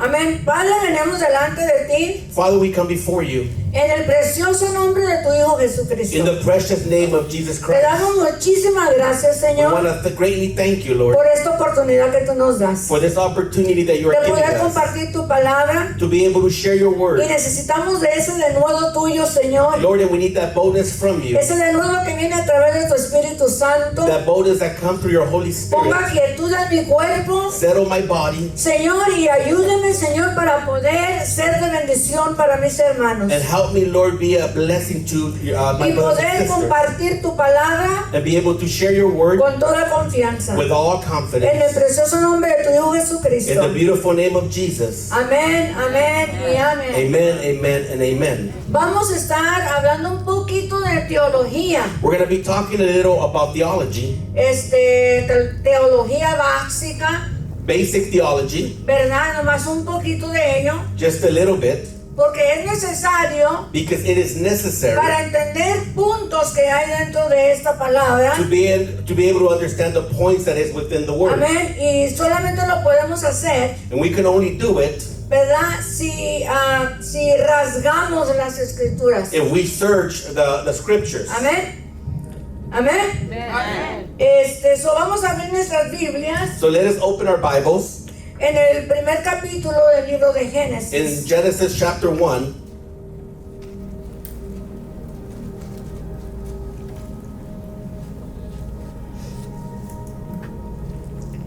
Amén. Padre, venimos delante de ti Father, we come before you en el precioso nombre de tu Hijo in Jesucristo. the precious name of Jesus Te Christ. damos muchísimas gracias, We Señor, want to greatly thank you, Lord, por esta oportunidad que tú nos das for this opportunity that you de are giving poder us compartir tu palabra. to be able to share your Y word. necesitamos de ese denuedo tuyo, Señor. Lord, and we need that boldness from you, Ese denuedo que viene a través de tu Espíritu Santo. that boldness that comes through your Holy Ponga Spirit. quietud en mi cuerpo, Settle my body Señor, y ayúdeme, Señor, para poder ser de bendición para mis hermanos. and help me, Lord, be a blessing to my Y brothers poder and sisters, compartir tu palabra and be able to share your word con toda confianza. with all En el confidence. precioso nombre de tu Hijo In Jesucristo. the beautiful name of Jesus. Amén, amén y amén. Amen, amen, and amen. Vamos a estar hablando un poquito de teología. We're going to be talking a little about theology, Teología básica, basic theology, ¿verdad? Nomás un poquito de ello. just a little bit, Porque es necesario because it is necessary para entender puntos que hay dentro de esta palabra. to be able to understand the points that is within the word. Amén. Y solamente lo podemos hacer, And we can only do it ¿verdad? Si rasgamos las escrituras. if we search the scriptures. Amén. Amén. So vamos a abrir nuestras Biblias So let us open our Bibles en el primer capítulo del libro de in Génesis. Genesis chapter 1.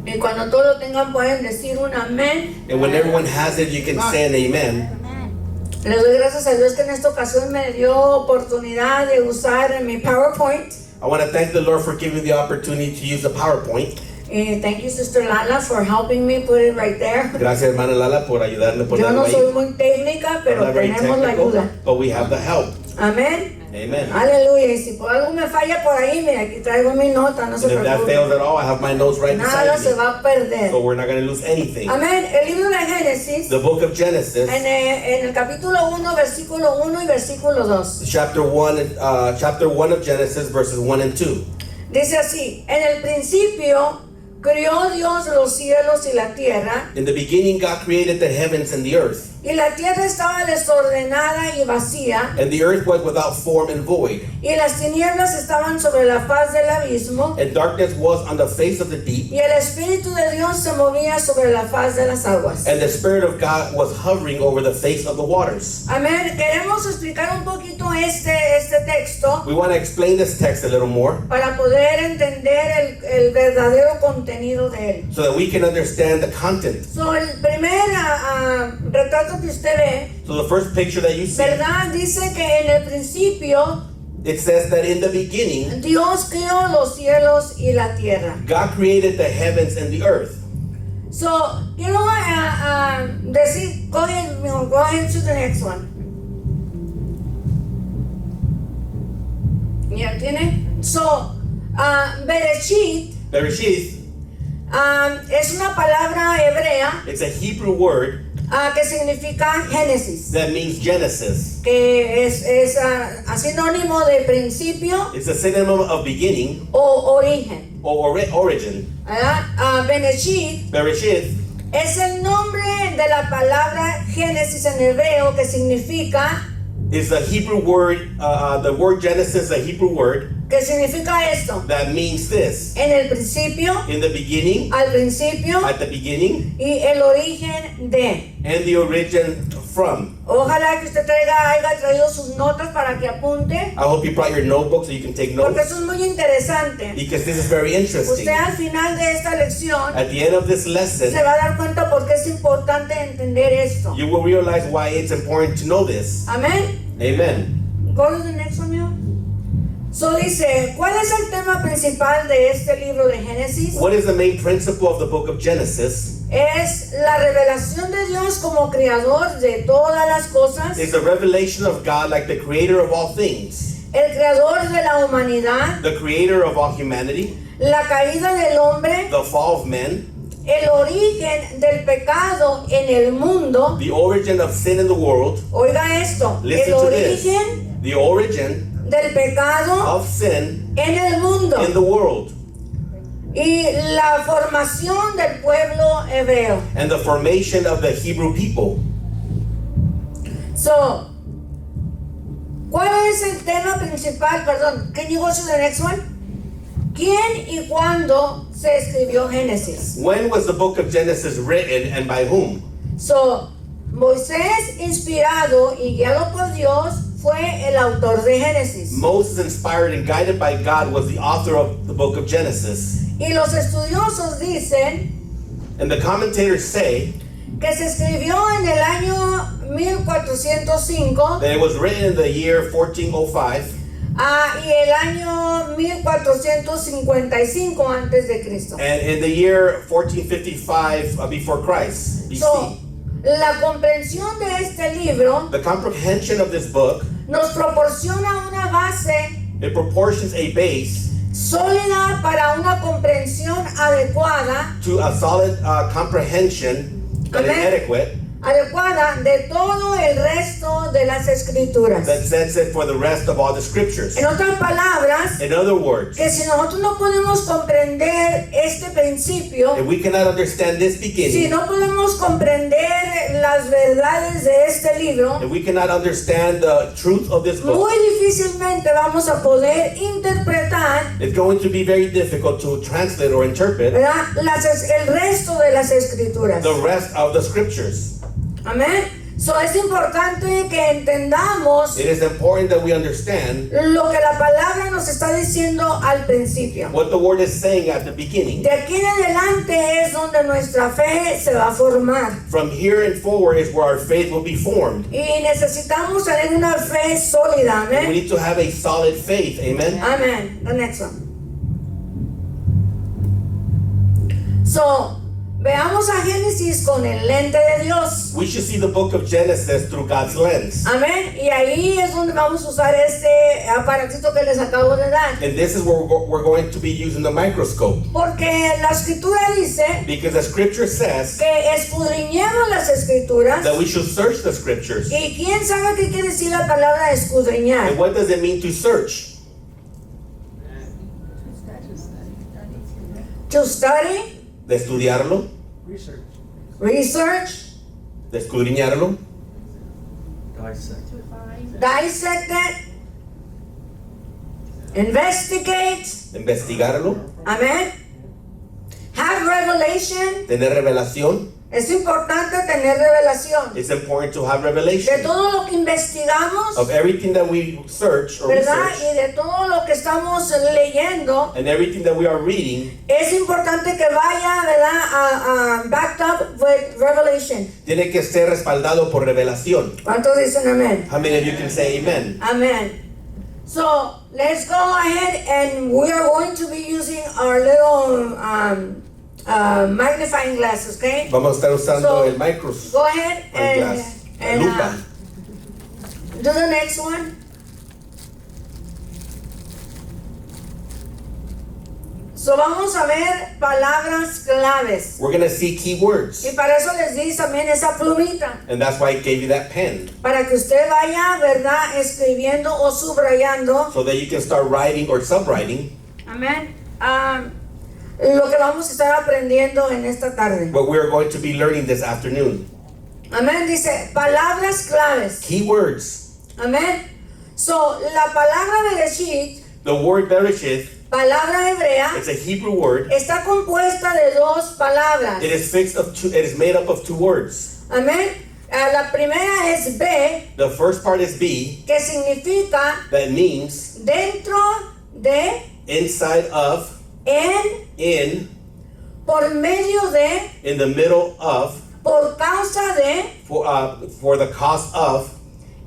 Y cuando todos lo tengan pueden decir un amén. And when everyone has it, you can say an amen. Le doy gracias a Dios que en esta ocasión me dio oportunidad de usar mi PowerPoint. I want to thank the Lord for giving me the opportunity to use the PowerPoint. Thank you, Sister Lala, for helping me put it right there. Gracias, hermana Lala, por ayudarme a Yo ponerlo no ahí. soy muy técnica, I'm pero not very tenemos la technical, ayuda. but we have the help. Amén. Amen. Aleluya. Y si por algo me falla por ahí, mira, aquí traigo mi nota, no se And if that fails preocupe. at all, I have my notes right Nada se beside me. va a perder. So we're not going to lose anything. Amén. El libro de Génesis, The book of Genesis, en el capítulo 1, versículo 1 y versículo 2. chapter 1 of Genesis, verses 1 and 2. Dice así: en el principio crió Dios los cielos y la tierra, In the beginning, God created the heavens and the earth. y la tierra estaba desordenada y vacía, And the earth was without form and void. y las tinieblas estaban sobre la faz del abismo, And darkness was on the face of the deep. y el Espíritu de Dios se movía sobre la faz de las aguas. And the Spirit of God was hovering over the face of the waters. Amén. Queremos explicar un poquito este texto We want to explain this text a little more para poder entender el verdadero contenido de él. so that we can understand the content. So, el primer retrato que usted ve, So the first picture that you see, ¿verdad? Dice que en el principio it says that in the beginning, Dios creó los cielos y la tierra. God created the heavens and the earth. So, quiero decir, go ahead to the next one. ¿Ya tiene? So, Bereshit Bereshith, es una palabra hebrea it's a Hebrew word que significa Génesis, that means Genesis. que es sinónimo de principio It's a synonym of beginning o origen. or origin. ¿Verdad? Bereshit Bereshith es el nombre de la palabra Génesis en hebreo, que significa, is a Hebrew word, the word Genesis, a Hebrew word esto: that means this. en el principio, In the beginning, al principio, at the beginning, y el origen de. and the origin from. Ojalá que usted haya traído sus notas para que apunte, I hope you brought your notebook so you can take porque notes, eso es muy interesante. because this is very interesting. Usted al final de esta lección At the end of this lesson, se va a dar cuenta por qué es importante entender esto. you will realize why it's important to know this. Amén. Amen. Go to the next one, Mio. So dice, ¿cuál es el tema principal de este libro de Génesis? What is the main principle of the book of Genesis? Es la revelación de Dios como creador de todas las cosas, It's the revelation of God like the creator of all things, el creador de la humanidad, the creator of all humanity, la caída del hombre, the fall of men, el origen del pecado en el mundo. the origin of sin in the world. Oiga esto, Listen el to this. origen The origin del pecado of sin en el mundo. in the world. y la formación del pueblo hebreo. and the formation of the Hebrew people. So, ¿cuál es el tema principal? Perdón, can you go to the next one? ¿Quién y cuándo se escribió Génesis? When was the book of Genesis written and by whom? So, Moisés, inspirado y guiado por Dios, fue el autor de Génesis. Moses, inspired and guided by God, was the author of the book of Genesis. Y los estudiosos dicen And the commentators say que se escribió en el año 1405 that it was written in the year 1405 y el año 1455 antes de Cristo. and in the year 1455 before Christ, BC. So, la comprensión de este libro The comprehension of this book, nos proporciona una base it proportions a base sólida para una comprensión adecuada to a solid comprehension that is Amen. adequate de todo el resto de las escrituras. that sets it for the rest of all the scriptures. En otras palabras, In other words, que si nosotros no podemos comprender este principio, if we cannot understand this si beginning, no podemos comprender las verdades de este libro, if we cannot understand the truth of this book, muy difícilmente vamos a poder interpretar, it's going to be very difficult to translate or interpret ¿verdad?, el resto de las escrituras. the rest of the scriptures. Amén. So es importante que entendamos It is important that we understand lo que la palabra nos está diciendo al principio. what the word is saying at the beginning. De aquí en adelante es donde nuestra fe se va a formar. From here and forward is where our faith will be formed. Y necesitamos tener una fe sólida. We Amén. need to have a solid faith. Amen. Amén. The next one. So, veamos a Génesis con el lente de Dios. We should see the book of Genesis through God's lens. Amén. Y ahí es donde vamos a usar este aparatito que les acabo de dar. And this is where we're going to be using the microscope. Porque la escritura dice Because the scripture says que escudriñemos las escrituras. that we should search the scriptures. ¿Y quién sabe qué quiere decir la palabra escudriñar? And what does it mean to search? To study, De estudiarlo, research, de escudriñarlo, dissect it, investigate, de investigarlo, amén. Have revelation. tener revelación. Es importante tener revelación It's important to have de revelation todo lo que investigamos, of everything that we search or ¿verdad? research Y de todo lo que estamos leyendo. and everything that we are reading. Es importante que vaya, ¿verdad? Backed up with revelation. Tiene que ser respaldado por revelación. ¿Cuántos dicen amén? How many of you can say amen? Amen. So let's go ahead and we are going to be using our little magnifying glasses, okay? Vamos a estar usando So, el microscope. Go ahead and lupa. do the next one. So vamos a ver palabras claves. We're going to see key words. Y para eso les di también esa plumita. And that's why I gave you that pen. Para que usted vaya, ¿verdad? Escribiendo o subrayando. So that you can start writing or subwriting Amén. Lo que vamos a estar aprendiendo en esta tarde. what we're going to be learning this afternoon. Amén. Dice palabras claves. Key words. Amén. So, la palabra Bereshit, The word Bereshith, palabra hebrea, it's a Hebrew word. está compuesta de dos palabras. It is made up of two words. Amén. La primera es B, The first part is B, que significa that means dentro de, inside of, in, por medio de, in the middle of, por causa de, for the cause of.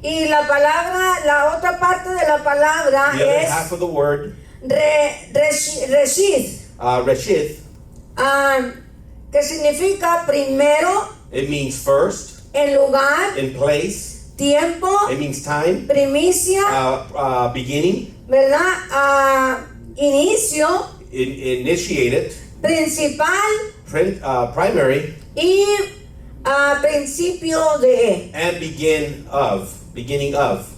y la palabra, la otra parte de la palabra The other es half of the word, Reshith, Reshith, que significa primero, it means first, en lugar, in place, tiempo, it means time, primicia, beginning, ¿verdad? Inicio, initiated, principal primary, y principio de. and beginning of.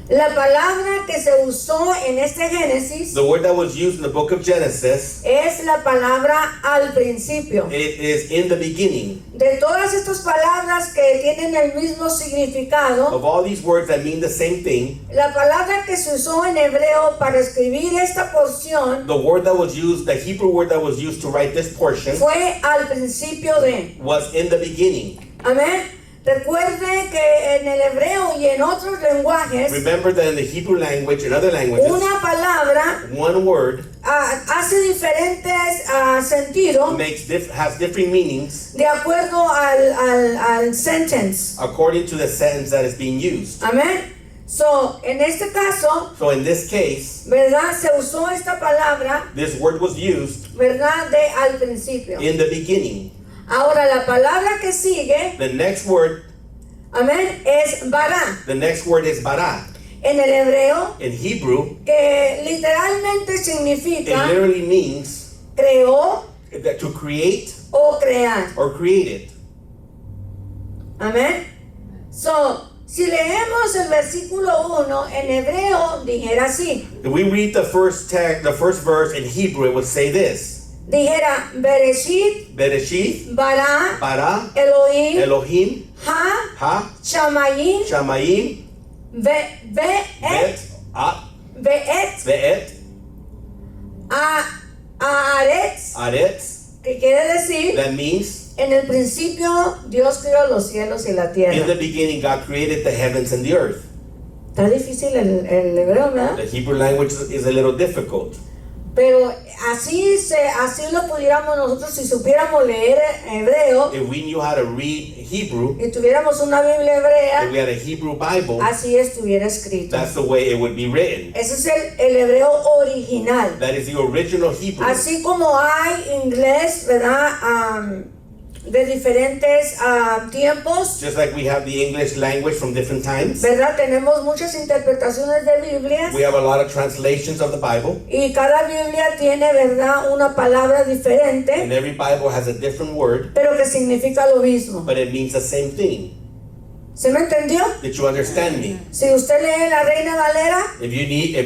La palabra que se usó en este Génesis The word that was used in the book of Genesis, es la palabra al principio. it is in the beginning. De todas estas palabras que tienen el mismo significado, Of all these words that mean the same thing, la palabra que se usó en hebreo para escribir esta porción the word that was used, the Hebrew word that was used to write this portion, fue al principio de. was in the beginning. Amén. Recuerde que en el hebreo y en otros lenguajes, Remember that in the Hebrew language and other languages, una palabra one word hace diferentes sentidos has different meanings de acuerdo al sentence. according to the sentence that is being used. Amén. So, en este caso, So in this case, ¿verdad? Se usó esta palabra, this word was used ¿verdad? De al principio. in the beginning. Ahora, la palabra que sigue, The next word, amén, es bara. the next word is bara. En el hebreo, In Hebrew, que literalmente it significa literally means creó that to create o crear. or created. Amén. So, si leemos el versículo 1 en hebreo, dijera así. If we read the first text, the first verse in Hebrew, it would say this: Dijera, Bereshit, Bereshith, bara, bara, Elohim, Elohim, ha, ha, shamayim, shamayim, ve'et, vet, ve'et, ve'et, Haaretz, aretz. que quiere decir, That means en el principio Dios creó los cielos y la in tierra. the beginning God created the heavens and the earth. Está difícil el hebreo, ¿verdad? The Hebrew language is a little difficult. Pero así lo pudiéramos nosotros si supiéramos leer hebreo If we knew how to read Hebrew, y tuviéramos una Biblia if hebrea, we had a Hebrew Bible, así estuviera escrito. that's the way it would be written. Ese es el hebreo original. That is the original Hebrew. Así como hay inglés, ¿verdad? De diferentes tiempos, Just like we have the English language from different times, ¿verdad? Tenemos muchas interpretaciones de Biblias we have a lot of translations of the Bible, y cada Biblia tiene, ¿verdad? Una palabra diferente, and every Bible has a different word, pero que significa lo mismo. but it means the same thing. ¿Se me entendió? Did you understand me? Si usted lee la Reina Valera, If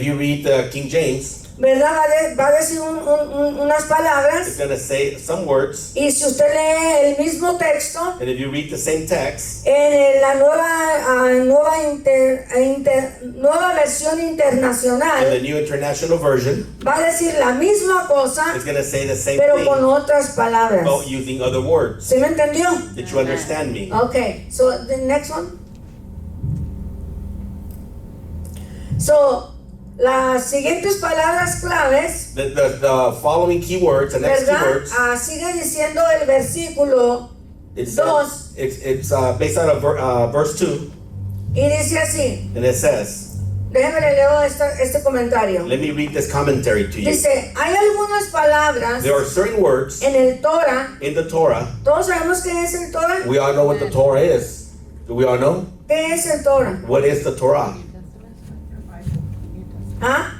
you read the King James, ¿verdad? Va a decir unas it's palabras, going to say some words, y si usted lee el mismo texto and if you read the same text, en la nueva versión in the internacional, New International Version, va a decir la misma cosa, it's going to say the same pero con thing, otras palabras. but using other words. ¿Se me entendió? Did you understand me? Okay, so the next one. So, las siguientes palabras claves, The following keywords, the next ¿verdad? keywords, Sigue diciendo el versículo it's Dos. based out of verse 2, y dice así. and it says, Déjeme le leo este comentario. let me read this commentary to you. Dice, hay algunas palabras There are certain words en el Torah. in the Torah. ¿Todos sabemos qué es el Torah? We all know what the Torah is. Do we all know? ¿Qué es el Torah? What is the Torah? ¿Ah?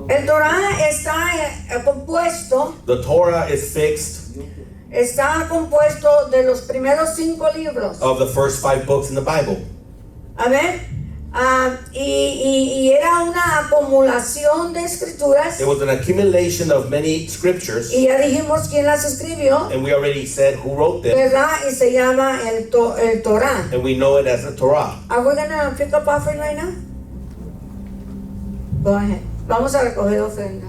El Torah The Torah is fixed está compuesto de los primeros 5 libros. of the first 5 books in the Bible. Amén. Y era una acumulación de escrituras. It was an accumulation of many scriptures, Y ya dijimos quién las escribió, and we already said who wrote them, ¿verdad? Y se llama el Torah. and we know it as the Torah. Are we gonna pick up offering right now? Go ahead. Vamos a recoger ofrenda.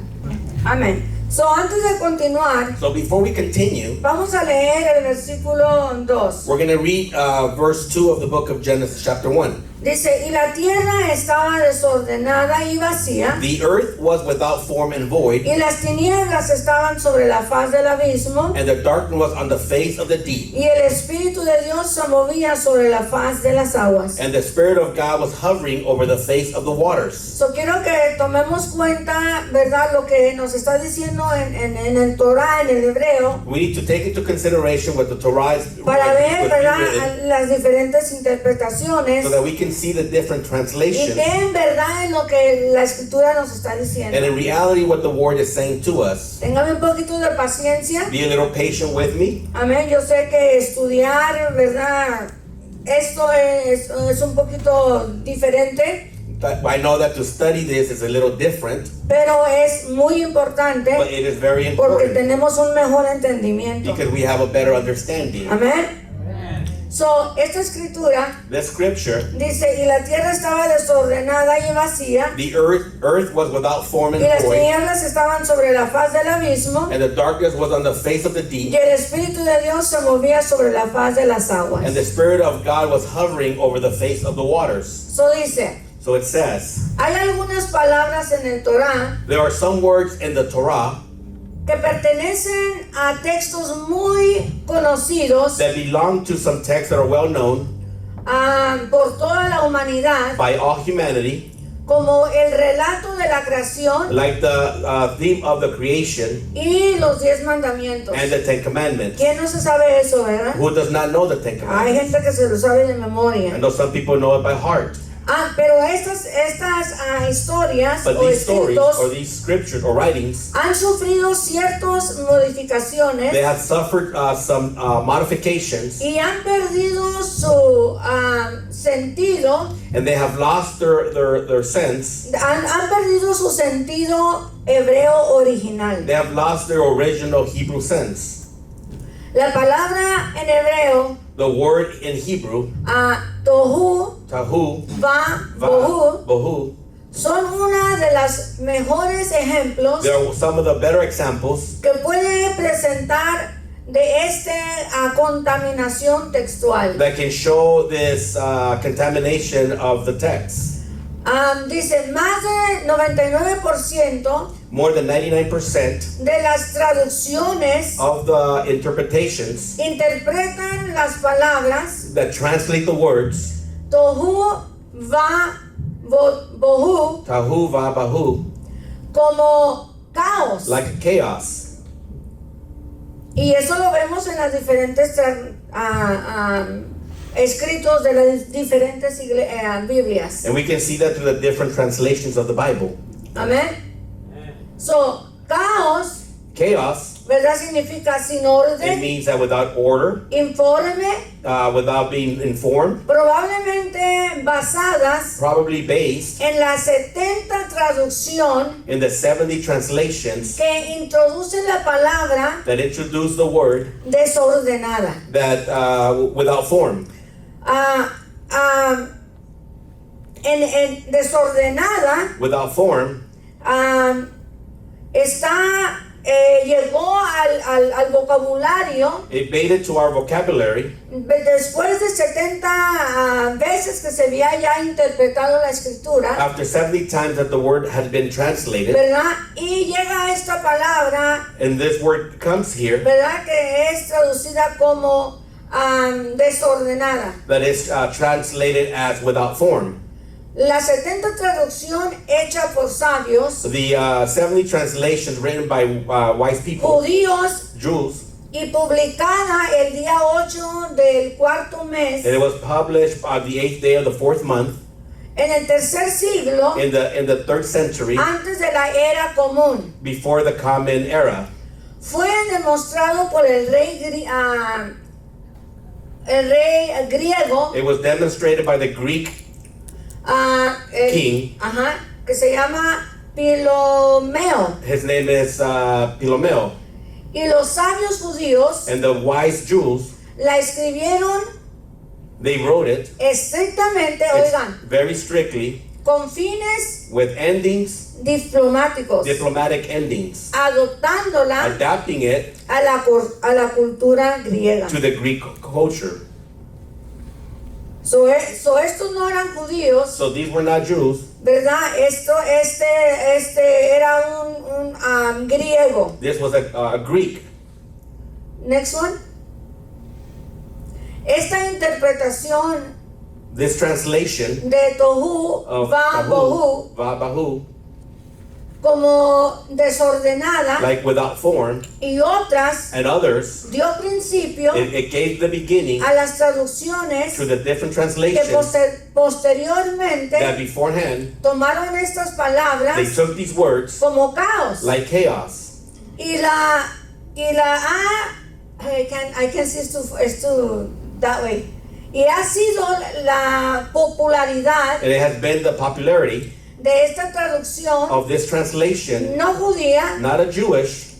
Amén. So, antes de continuar, So before we continue, vamos a leer el versículo 2. we're going to read verse 2 of the book of Genesis chapter 1. Dice, y la tierra estaba desordenada y vacía, The earth was without form and void, y las tinieblas estaban sobre la faz del abismo, and the darkness was on the face of the deep, y el Espíritu de Dios se movía sobre la faz de las aguas. and the Spirit of God was hovering over the face of the waters. So, quiero que tomemos cuenta, ¿verdad? Lo que nos está diciendo en el Torah, en el hebreo, We need to take into consideration what the Torah is para ver, written, ¿verdad? Las diferentes interpretaciones so that we can see the different y translations, que en verdad es lo que la escritura nos está diciendo. and in reality what the word is saying to us. Téngame un poquito de paciencia. Be a little patient with me. Amén. Yo sé que estudiar, ¿verdad? esto es un poquito diferente, But I know that to study this is a little different, pero es muy importante but it is very porque important tenemos un mejor entendimiento. because we have a better understanding. Amén. So, esta escritura The scripture, dice, y la tierra estaba desordenada y vacía, the earth was without form y and las void, tinieblas estaban sobre la faz del abismo, and the darkness was on the face of the y deep, el Espíritu de Dios se movía sobre la faz de las aguas. and the Spirit of God was hovering over the face of the waters. So dice, So it says, hay algunas palabras en el Torah there are some words in the Torah que pertenecen a textos muy conocidos that belong to some texts that are well known por toda la humanidad, by all humanity, como el relato de la creación like the theme of the creation y los 10 mandamientos. and the Ten Commandments. ¿Quién no se sabe eso, verdad? Who does not know the Ten Hay Commandments? gente que se lo sabe de I memoria. know some people know it by heart. Pero estas historias But o these stories or escritos these scriptures or writings, han sufrido ciertas modificaciones they have suffered some modifications, y han perdido su sentido, and they have lost their sense. han perdido su sentido hebreo original. They have lost their original Hebrew sense. La palabra en hebreo, The word in Hebrew, tohu, tahu, va, va, bohu, bohu, son una de las mejores ejemplos they are some of the better examples que puede presentar de contaminación textual. that can show this contamination of the text. Dice, más del 99% More than 99% de las traducciones of the interpretations interpretan las palabras that translate the words tohu va bohu tahu va bahu como caos. like chaos. Y eso lo vemos en las diferentes escritos de las diferentes Biblias. And we can see that through the different translations of the Bible. Amén. So, caos, Chaos, ¿verdad? Significa sin it orden, means that without order, informe, without being informed, probablemente basadas probably based en la 70 traducción in the 70 translations que introduce la palabra that introduce the word desordenada. that without form. En desordenada Without form, llegó al vocabulario it made it to our vocabulary después de 70 veces que se había ya interpretado la escritura, after 70 times that the word had been translated. ¿verdad? Y llega esta palabra, And this word comes here ¿verdad? Que es traducida como desordenada. that is translated as without form. La 70 traducción hecha por sabios, The 70 translations written by wise people, judíos, Jews, y publicada el día 8 del cuarto mes, and it was published on the 8th day of the 4th month en el tercer siglo, in the 3rd century antes de la era común. before the common era. Fue demostrado por el rey griego, It was demonstrated by the Greek king. Que se llama Ptolomeo. His name is Ptolemy. Y los sabios judíos And the wise Jews, la escribieron they wrote it estrictamente, oigan, very strictly con fines with endings, diplomáticos, diplomatic endings, adoptándola adapting it a la cultura griega. to the Greek culture. So estos no eran judíos, So these were not Jews. ¿verdad? Este era un griego. This was a Greek. Next one. Esta interpretación This translation de tohu of va bohu tahu, va bahu, como desordenada like without form, y otras and others, dio principio it gave the beginning a las traducciones to the different que translations posteriormente that beforehand tomaron estas they palabras took these words como caos. like chaos. Y I can see esto that way. Y ha sido la popularidad and it has been the popularity de esta traducción of this translation, no judía, not a Jewish,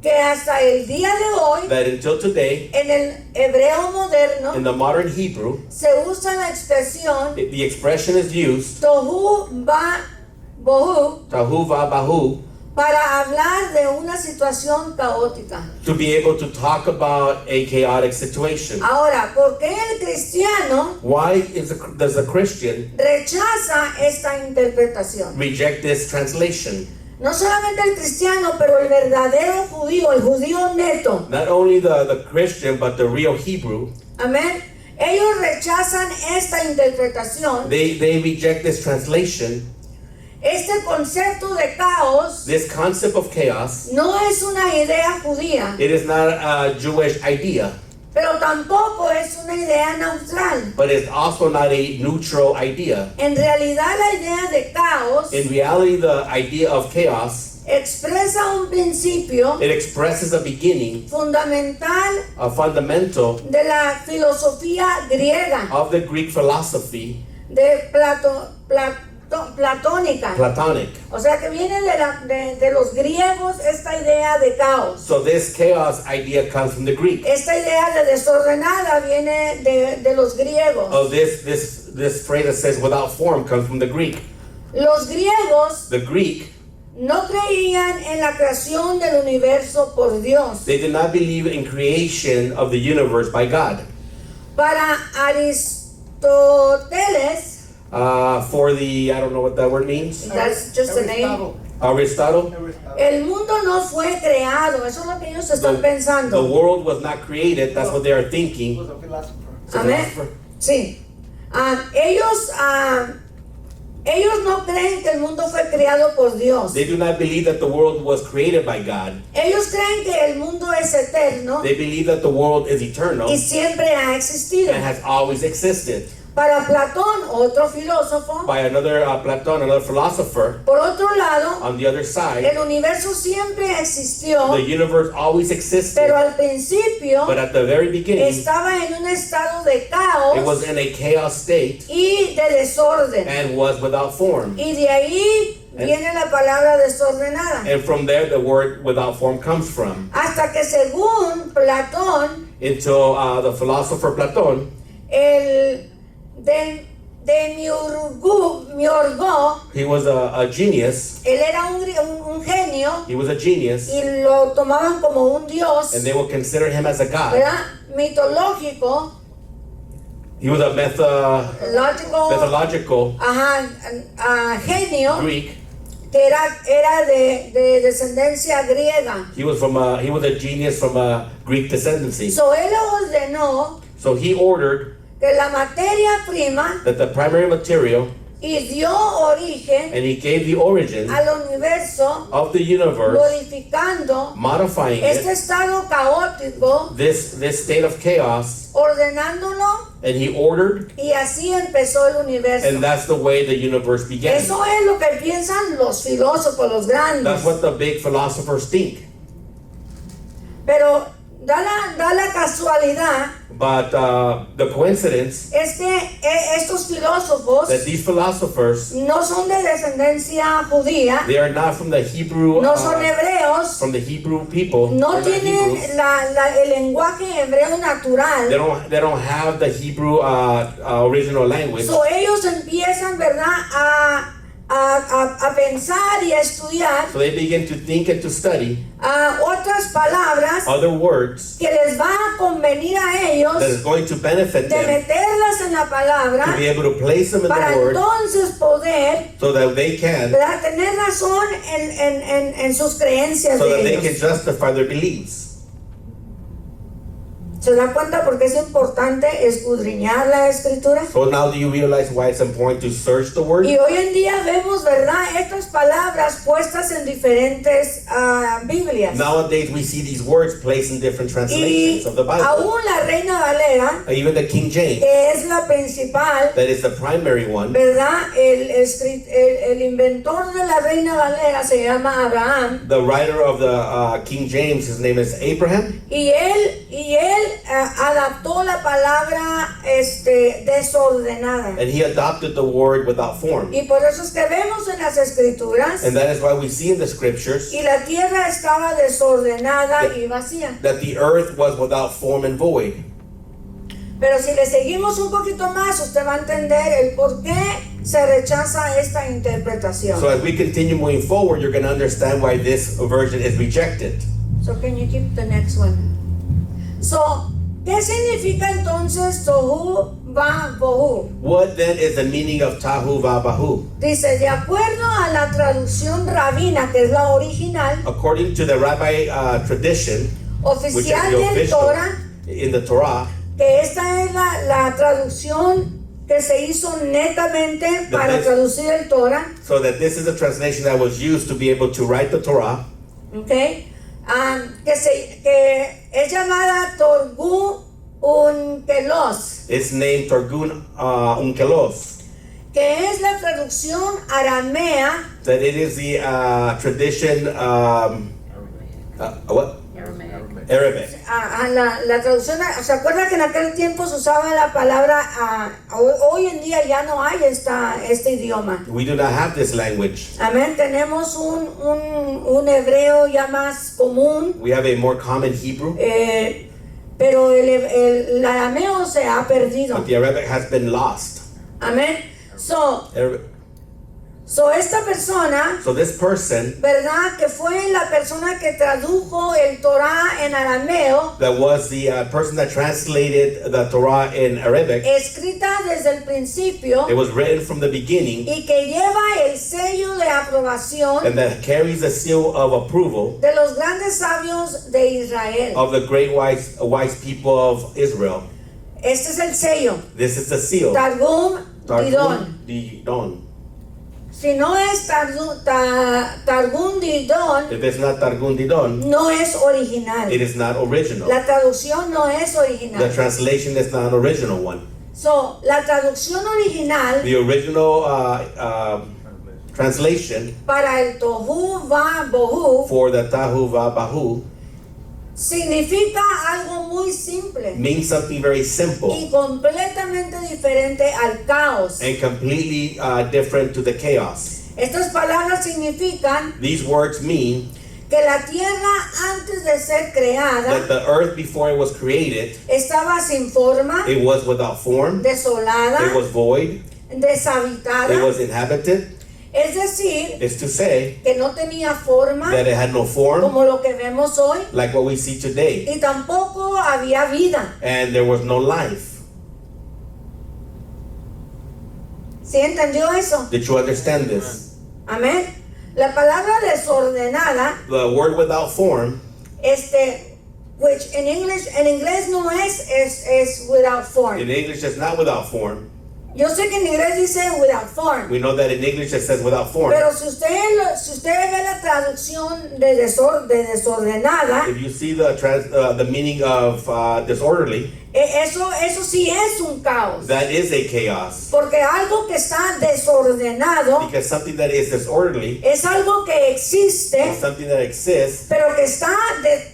que hasta el día de hoy, that until today, en el hebreo moderno, in the modern Hebrew, se usa la expresión the expression is used, tohu va bohu, tahu vabahu, para hablar de una situación caótica. to be able to talk about a chaotic situation. Ahora, ¿por qué el cristiano Why does a Christian rechaza esta interpretación? reject this translation? No solamente el cristiano, pero el verdadero judío, el judío neto. Not only the Christian, but the real Hebrew, Amén. Ellos rechazan esta interpretación. they reject this translation. Este concepto de caos This concept of chaos, no es una idea judía, it is not a Jewish idea, pero tampoco es una idea neutral. but it's also not a neutral idea. En realidad, la idea de caos In reality, the idea of chaos, expresa un principio it expresses a beginning, fundamental a fundamental de la filosofía griega, of the Greek philosophy, de platónica. Platonic. O sea que viene de los griegos esta idea de caos. So this chaos idea comes from the Greek. Esta idea de desordenada viene de los griegos. Oh, this phrase that says without form comes from the Greek. Los griegos The Greek, no creían en la creación del universo por Dios. they did not believe in creation of the universe by God. Para Aristóteles, For the, I don't know what that word means. that's just a name, Aristotle, el mundo no fue creado. Eso es lo que ellos están the pensando. world was not created. That's what they are thinking. was a philosopher. It's a Amén. philosopher. Sí. Ellos no creen que el mundo fue creado por Dios. They do not believe that the world was created by God. Ellos creen que el mundo es eterno They believe that the world is eternal y siempre ha existido. and has always existed. Para Platón, otro filósofo, By another Platon, another philosopher, por otro lado, on the other side, el universo siempre existió, the universe always existed, pero al principio but at the very beginning, estaba en un estado de it was caos in a chaos state y de desorden. and was without form. Y de ahí viene la palabra desordenada. And from there, the word without form comes from. Hasta que según Platón, Until the philosopher Platon, el Demiurgo, he was a genius. él era un genio He was a genius, y lo tomaban como un dios, and they will consider him as a god. ¿verdad? Mitológico, He was a lógico, mythological genio, Greek. que era de descendencia griega. He was a genius from a Greek descendancy. So él ordenó So he ordered que la materia prima that the primary material, y dio origen and he gave the origin al universo, of the universe, modificando modifying este it, estado caótico, this state of chaos, ordenándolo, and he ordered, y así empezó el universo. and that's the way the universe began. Eso es lo que piensan los filósofos, los grandes. That's what the big philosophers think. Pero da la casualidad But the coincidence es que estos filósofos that these philosophers, no son de descendencia judía, they are not from the Hebrew, no son hebreos, from the Hebrew people. no They're not tienen Hebrews. el lenguaje hebreo natural. They don't have the Hebrew original language. So ellos empiezan, ¿verdad?, a pensar y a estudiar So they begin to think and to study otras palabras other words que les va a convenir a ellos that is going to benefit de them, meterlas en la to palabra be able to place them in para the word entonces poder, so that they can, ¿verdad?, tener razón en sus creencias so that de they can ellos. justify their beliefs. ¿Se da cuenta por qué es importante escudriñar la escritura? So now do you realize why it's important to search the word? Y hoy en día vemos, ¿verdad?, estas palabras puestas en diferentes Biblias. Nowadays we see these words placed in different translations Y of the Bible. aún la Reina Valera, Even the King James, que es la principal, that is the primary one. ¿verdad? El inventor de la Reina Valera se llama Abraham. The writer of the King James, his name is Abraham. Y él adaptó la palabra desordenada. And he adopted the word without form. Y por eso es que vemos en las escrituras And that is why we see in the scriptures y la tierra estaba desordenada y vacía. that the earth was without form and void. Pero si le seguimos un poquito más, usted va a entender el por qué se rechaza esta interpretación. So as we continue moving forward, you're going to understand why this version is rejected. So can you keep the next one? So, ¿qué significa entonces tohu va bohu? What then is the meaning of tahu vabahu? Dice, de acuerdo a la traducción rabina, que es la original, According to the rabbi tradition, which is oficial the del official Torah, in the Torah, que esta es la traducción que se hizo netamente para this- traducir el Torah, so that this is a translation that was used to be able to write the Torah, ¿ok? Que es llamada Torgu Unkelos, it's named Targum Unkelos, que es la traducción aramea that it is the tradition, what? Arabic. la traducción. ¿Se acuerda que en aquel tiempo se usaba la palabra? Hoy en día ya no hay este idioma. We do not have this language. Amén. Tenemos un hebreo ya más común, We have a more common Hebrew, pero el arameo se ha perdido. but the Arabic has been lost. Amén. Arabic. So esta persona, So this person ¿verdad? Que fue la persona que tradujo el Torah en arameo, that was the person that translated the Torah in Arabic, escrita desde el principio it was written from the beginning, y que lleva el sello de aprobación and that carries the seal of approval de los grandes sabios de Israel. of the great wise people of Israel. Este es el sello. This is the seal. Targum Didon. Targum Didon. Si no es Targum Didon, If it's not Targum Didon, no es original. it is not original. La traducción no es The original. translation is not an original one. So, la traducción original The original translation para el Tohu Va Bohu for the Tahu Vabahu significa algo muy simple means something very simple y completamente diferente al caos. and completely different to the chaos. Estas palabras significan These words mean que la tierra antes de ser creada that the earth before it was created, estaba sin forma, it was without form, desolada, it was void, deshabitada. it was inhabited. Es decir, Is to say que no tenía forma that it had no form como lo que vemos hoy like what we see today, y tampoco había vida. and there was no life. ¿Sí entendió eso? Did you understand this? Amén. La palabra desordenada, The word without form, which in inglés no es without form. in English is not without form. Yo sé que en inglés dice without form. We know that in English it says without form. Pero si usted ve la traducción de desordenada, If you see the meaning of disorderly, eso sí es un caos. that is a chaos. Porque algo que está desordenado Because something that is disorderly es algo que existe, is something that exists, pero que está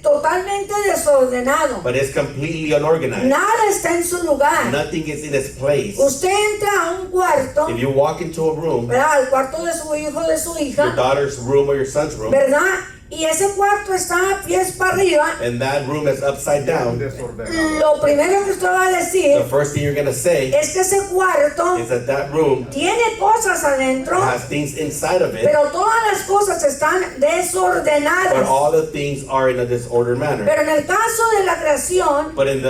totalmente desordenado. but is completely unorganized. Nada está en su lugar. Nothing is in its place. Usted entra a un cuarto, If you walk into a room, ¿verdad? Al cuarto de su hijo, de su your hija, daughter's room or your son's room, ¿verdad? Y ese cuarto está pies para arriba. and that room is upside down, Lo primero que usted va a the decir first thing you're going to say es que ese cuarto is that that room tiene cosas adentro, has things inside of it, pero todas las cosas están but desordenadas. all the things are in a disordered manner. Pero en el caso de la creación, But in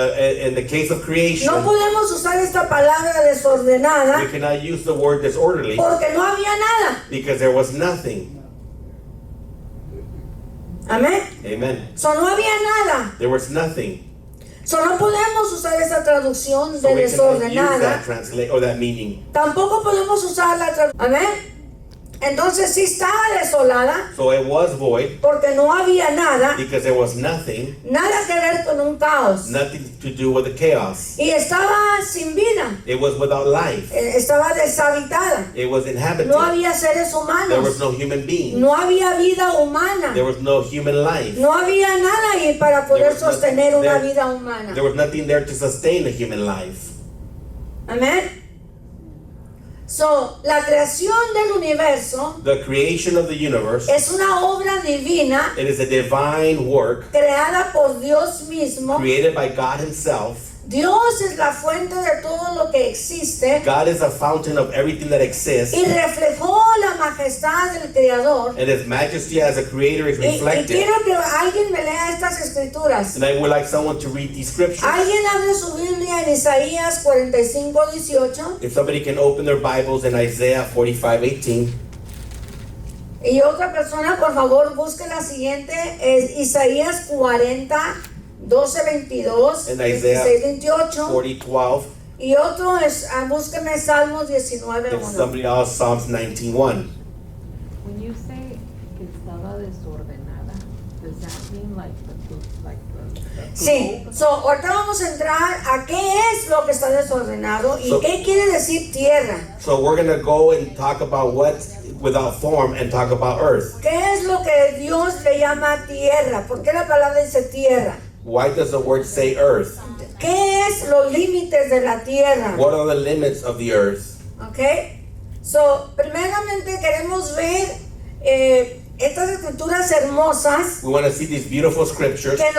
the case of creation, no podemos usar esta palabra desordenada we cannot use the word disorderly porque no había nada. because there was nothing. Amén. Amen. So no había nada. There was nothing. So no podemos usar esa traducción So de we cannot use desordenada. that translate or that meaning. Tampoco podemos usar la traducción. Amén. Entonces sí estaba desolada So it was void porque no había nada, because there was nothing, nada que ver con un caos. nothing to do with the chaos. Y estaba sin vida, It was without life. estaba deshabitada. It was inhabited. No había seres There was humanos, no human being. no había vida humana, There was no human life. no había nada ahí para poder There was nothing sostener una there. vida humana. There was nothing there to sustain a human life. Amén. So, la creación del universo The creation of the universe, es una obra divina it is a divine work creada por Dios mismo. created by God Himself. Dios es la fuente de todo lo que existe God is a fountain of everything that exists, y reflejó la majestad del Creador. and His majesty as a creator is Y reflected. quiero que alguien me lea estas escrituras. And I would like someone to read these scriptures. Alguien abre su Biblia en Isaías 45:18 If somebody can open their Bibles in Isaiah 45:18. y otra persona, por favor, busque la siguiente, es Isaías 40:12-22, En Isaías 26-28 40:12. y otro es, búsqueme Salmos 19:1. If somebody else, Psalms 19:1. When you say que estaba desordenada, does that mean like the Sí, globe? so, ahorita vamos a entrar a qué es lo que está desordenado y So- qué quiere decir tierra. So we're going to go and talk about what's without form and talk about earth. ¿Qué es lo que Dios le llama tierra? ¿Por qué la palabra dice tierra? Why does the word say earth? ¿Qué es los límites de la tierra? What are the limits of the earth? ¿Ok? So, primeramente queremos ver estas escrituras hermosas We want to see these beautiful scriptures que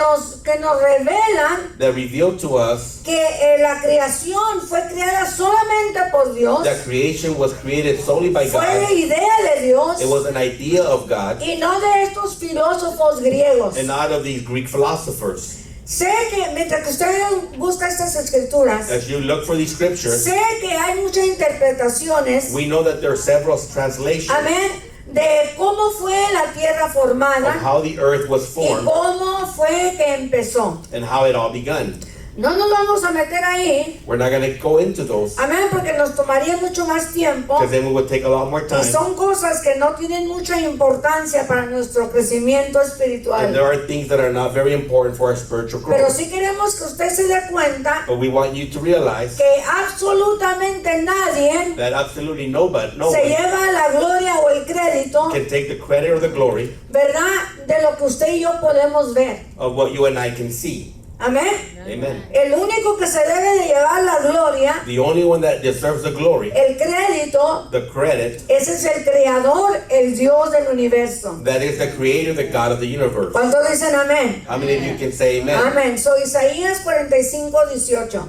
nos revelan that reveal to us que la creación fue creada solamente por Dios, that creation was created solely by fue God. idea de Dios It was an idea of God y no de estos filósofos griegos. and not of these Greek philosophers. Sé que mientras que usted busca estas escrituras, As you look for these scriptures, sé que hay muchas interpretaciones, we know that there are several translations amén, de cómo fue la tierra of formada how the earth was y formed cómo fue que empezó. and how it all begun. No nos vamos a meter ahí, We're not going to go into those amén, porque nos tomaría mucho más tiempo because then we would take a lot more y time. son cosas que no tienen mucha importancia para nuestro crecimiento And there espiritual. are things that are not very important for our spiritual Pero growth. sí queremos que usted se dé cuenta But we want you to realize que absolutamente nadie that absolutely nobody se lleva la gloria o el crédito, can take the credit or the glory ¿verdad?, de lo que usted y yo podemos ver. of what you and I can see. Amén. Amen. El único que se debe de llevar la gloria, The only one that deserves the glory, el crédito, the credit, ese es el creador, el Dios del universo. that is the creator, the God of the universe. ¿Cuántos dicen amén? How many of you can say amen? Amén. So, Isaías 45:18.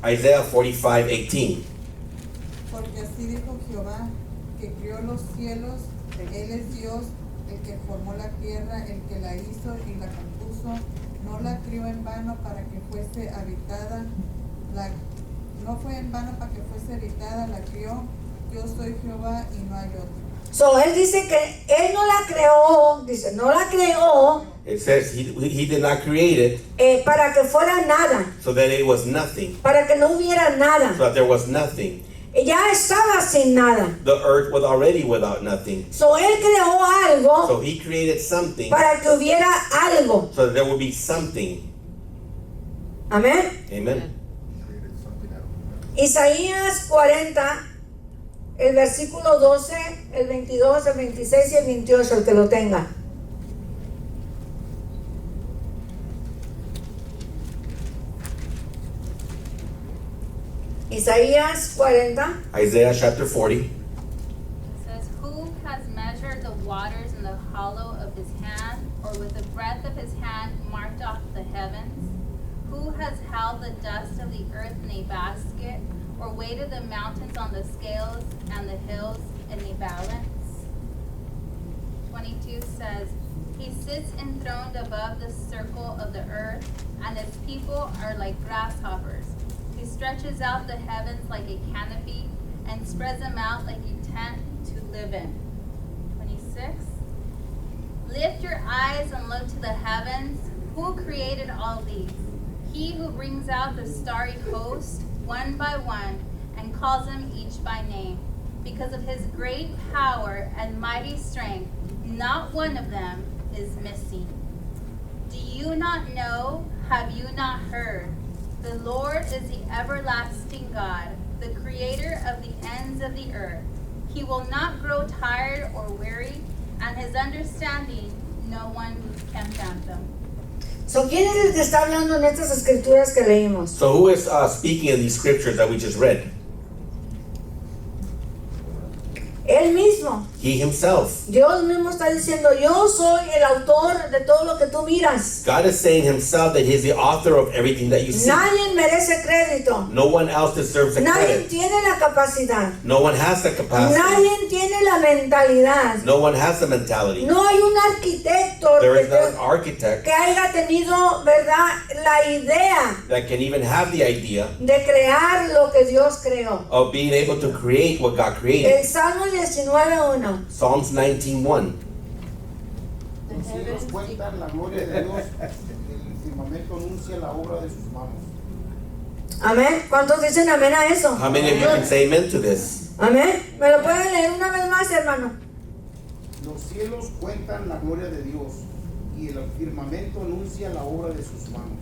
Isaiah 45:18. Porque así dijo Jehová, que crió los cielos, Él es Dios, el que formó la tierra, el que la hizo y la compuso, no la crió en vano para que fuese habitada, no fue en vano para que fuese habitada, la crió, yo soy Jehová y no hay otro. So, él dice que él no la creó, dice, no la creó It says he did not create it para que fuera nada, so that it was nothing, para que no hubiera nada. so that there was nothing. Ya estaba sin nada. The earth was already without nothing. So, él creó algo So he created something para que hubiera algo. so that there would be something. Amén. Amen. Isaías 40, el versículo 12, el 22, el 26 y el 28, el que lo tenga. Isaías 40. Isaiah chapter 40. It says, who has measured the waters in the hollow of his hand, or with the breadth of his hand marked off the heavens? Who has held the dust of the earth in a basket, or weighted the mountains on the scales and the hills in a balance? 22 says, he sits enthroned above the circle of the earth, and its people are like grasshoppers. He stretches out the heavens like a canopy, and spreads them out like a tent to live in. 26. Lift your eyes and look to the heavens. Who created all these? He who brings out the starry host one by one and calls them each by name. because of his great power and mighty strength, not one of them is missing. Do you not know? Have you not heard? The Lord is the everlasting God, the creator of the ends of the earth. He will not grow tired or weary, and his understanding no one can fathom. So, ¿quién es el que está hablando en estas escrituras que leímos? So who is speaking in these scriptures that we just read? Él mismo. He himself. Dios mismo está diciendo, yo soy el autor de todo lo que tú miras. God is saying himself that he's the author of everything that you see. Nadie merece crédito. No one else deserves the Nadie credit. tiene la capacidad. No one has the capacity. Nadie tiene la mentalidad. No one has the mentality. No hay un arquitecto There is que, not an architect que haya tenido, ¿verdad?, la idea that can even have the idea de crear lo que Dios creó. of being able to create what God El created. Salmo 19:1. Psalms 19:1. Los cielos cuentan la gloria de Dios, el firmamento anuncia la obra de sus manos. Amén. ¿Cuántos dicen amén a eso? How many of you can say amen to this? Amén. ¿Me lo pueden leer una vez más, hermano? Los cielos cuentan la gloria de Dios y el firmamento anuncia la obra de sus manos.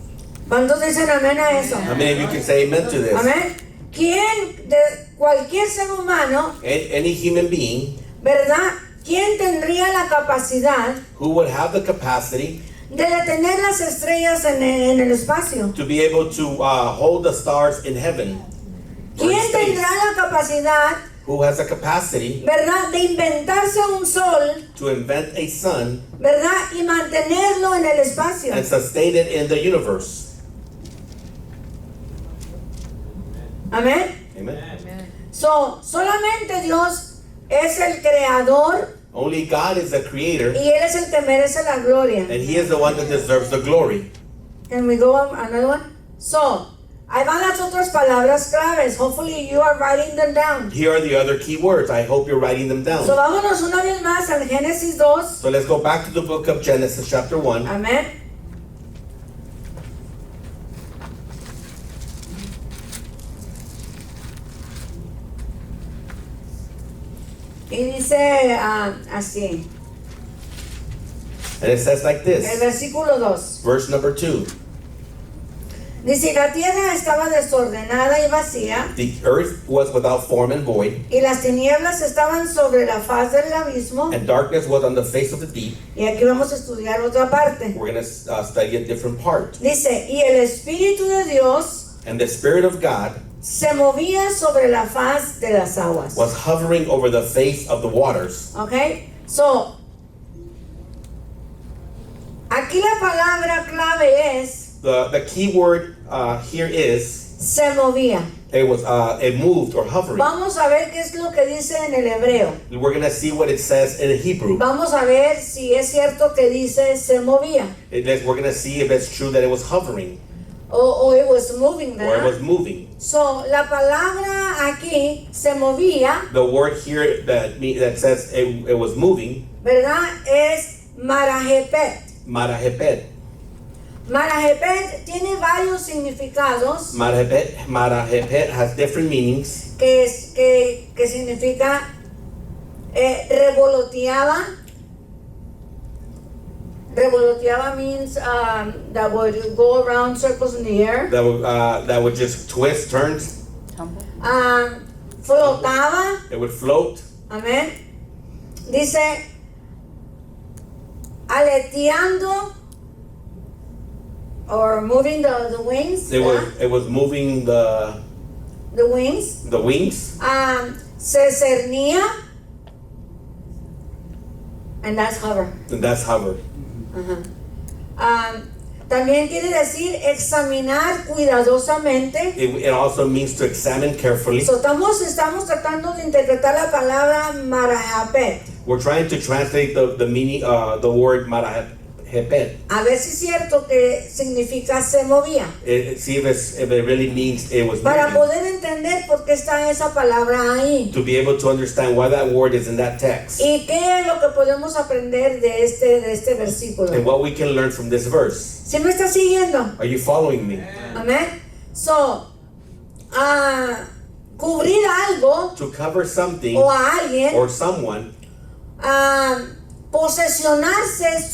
¿Cuántos dicen amén a eso? How many of you can say amen to this? Amén. ¿Quién de cualquier ser humano, Any human being verdad? ¿Quién tendría la capacidad who would have the capacity de detener las estrellas en el espacio? to be able to hold the stars in heaven? Or in ¿Quién space? tendrá la capacidad, Who has the capacity verdad, de inventarse un sol, to invent a sun verdad, y mantenerlo en el espacio? and sustain it in the universe? Amén. Amen. Solamente Dios es el creador Only God is the creator, y Él es el que merece la gloria. and He is the one that deserves the glory. Can we go on another one? So, ahí van las otras palabras claves. Hopefully you are writing them down. Here are the other key words. I hope you're writing them down. So, vámonos una vez más al Génesis 2. So let's go back to the book of Genesis, chapter 1. Amén. Y dice así, And it says like el this, versículo 2. verse number 2. Dice, la tierra estaba desordenada y vacía, The earth was without form and void, y las tinieblas estaban sobre la faz del abismo. and darkness was on the face of the deep. Y aquí vamos a estudiar otra parte. We're going to study a different part. Dice, y el Espíritu de Dios And the Spirit of God se movía sobre la faz de las aguas. was hovering over the face of the waters. Okay, so aquí la palabra clave es The key word here is se movía. it moved or hovering. Vamos a ver qué es lo que dice en el hebreo. We're going to see what it says in Hebrew. Vamos a ver si es cierto que dice se movía We're going to see if it's true that it was hovering o it was moving, or it was ¿verdad? moving. So la palabra aquí se movía, The word here that says it was moving, ¿verdad? Es marajepet. marahepet. Marajepet tiene varios significados Marahepet has different meanings. que significa revoloteaba. Revoloteaba means that would go around circles in the air. That would just twist, turn. Flotaba. It would float. Amén. Dice aleteando or moving the wings. It was moving the wings. wings. Se cernía. And that's hover. And that's hover. También quiere decir examinar cuidadosamente. It also means to examine carefully. So, estamos tratando de interpretar la palabra marajapet. We're trying to translate the meaning, the word marahepet. A ver si es cierto que significa se movía. See if it really means it was Para moving. poder entender por qué está esa palabra ahí. To be able to understand why that word is in that text. ¿Y qué es lo que podemos aprender de este versículo? And what we can learn from this verse. ¿Sí me está siguiendo? Are you following me? Amén. So, cubrir algo to cover something o a alguien, or someone, posesionarse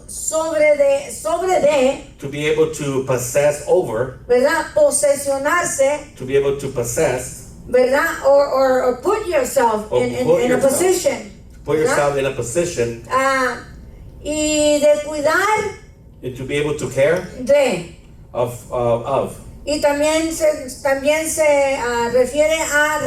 sobre de, to be able to possess over, ¿verdad? Posesionarse, to be able to possess, ¿verdad? Or put yourself Or in put a yourself. position. put ¿verdad? yourself in a position, Y de cuidar and to be able to care de. of. Y también se refiere a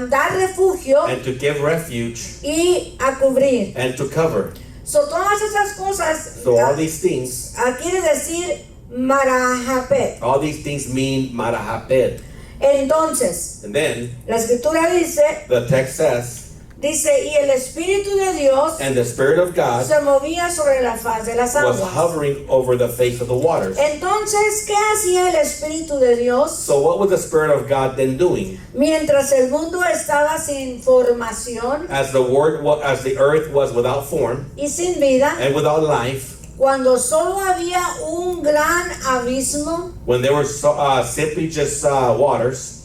dar refugio And to give refuge y a cubrir. and to cover. So, todas esas cosas So all these things, quiere decir marahapet. all these things mean marahaped. Entonces, And then la escritura dice, the text says, y el Espíritu de Dios and the Spirit of God se movía sobre la faz de las was aguas. hovering over the face of the waters. Entonces, ¿qué hacía el Espíritu de Dios So what was the Spirit of God then doing? mientras el mundo estaba sin formación As the earth was without form y sin vida? and without life, Cuando solo había un gran abismo when there were simply just waters,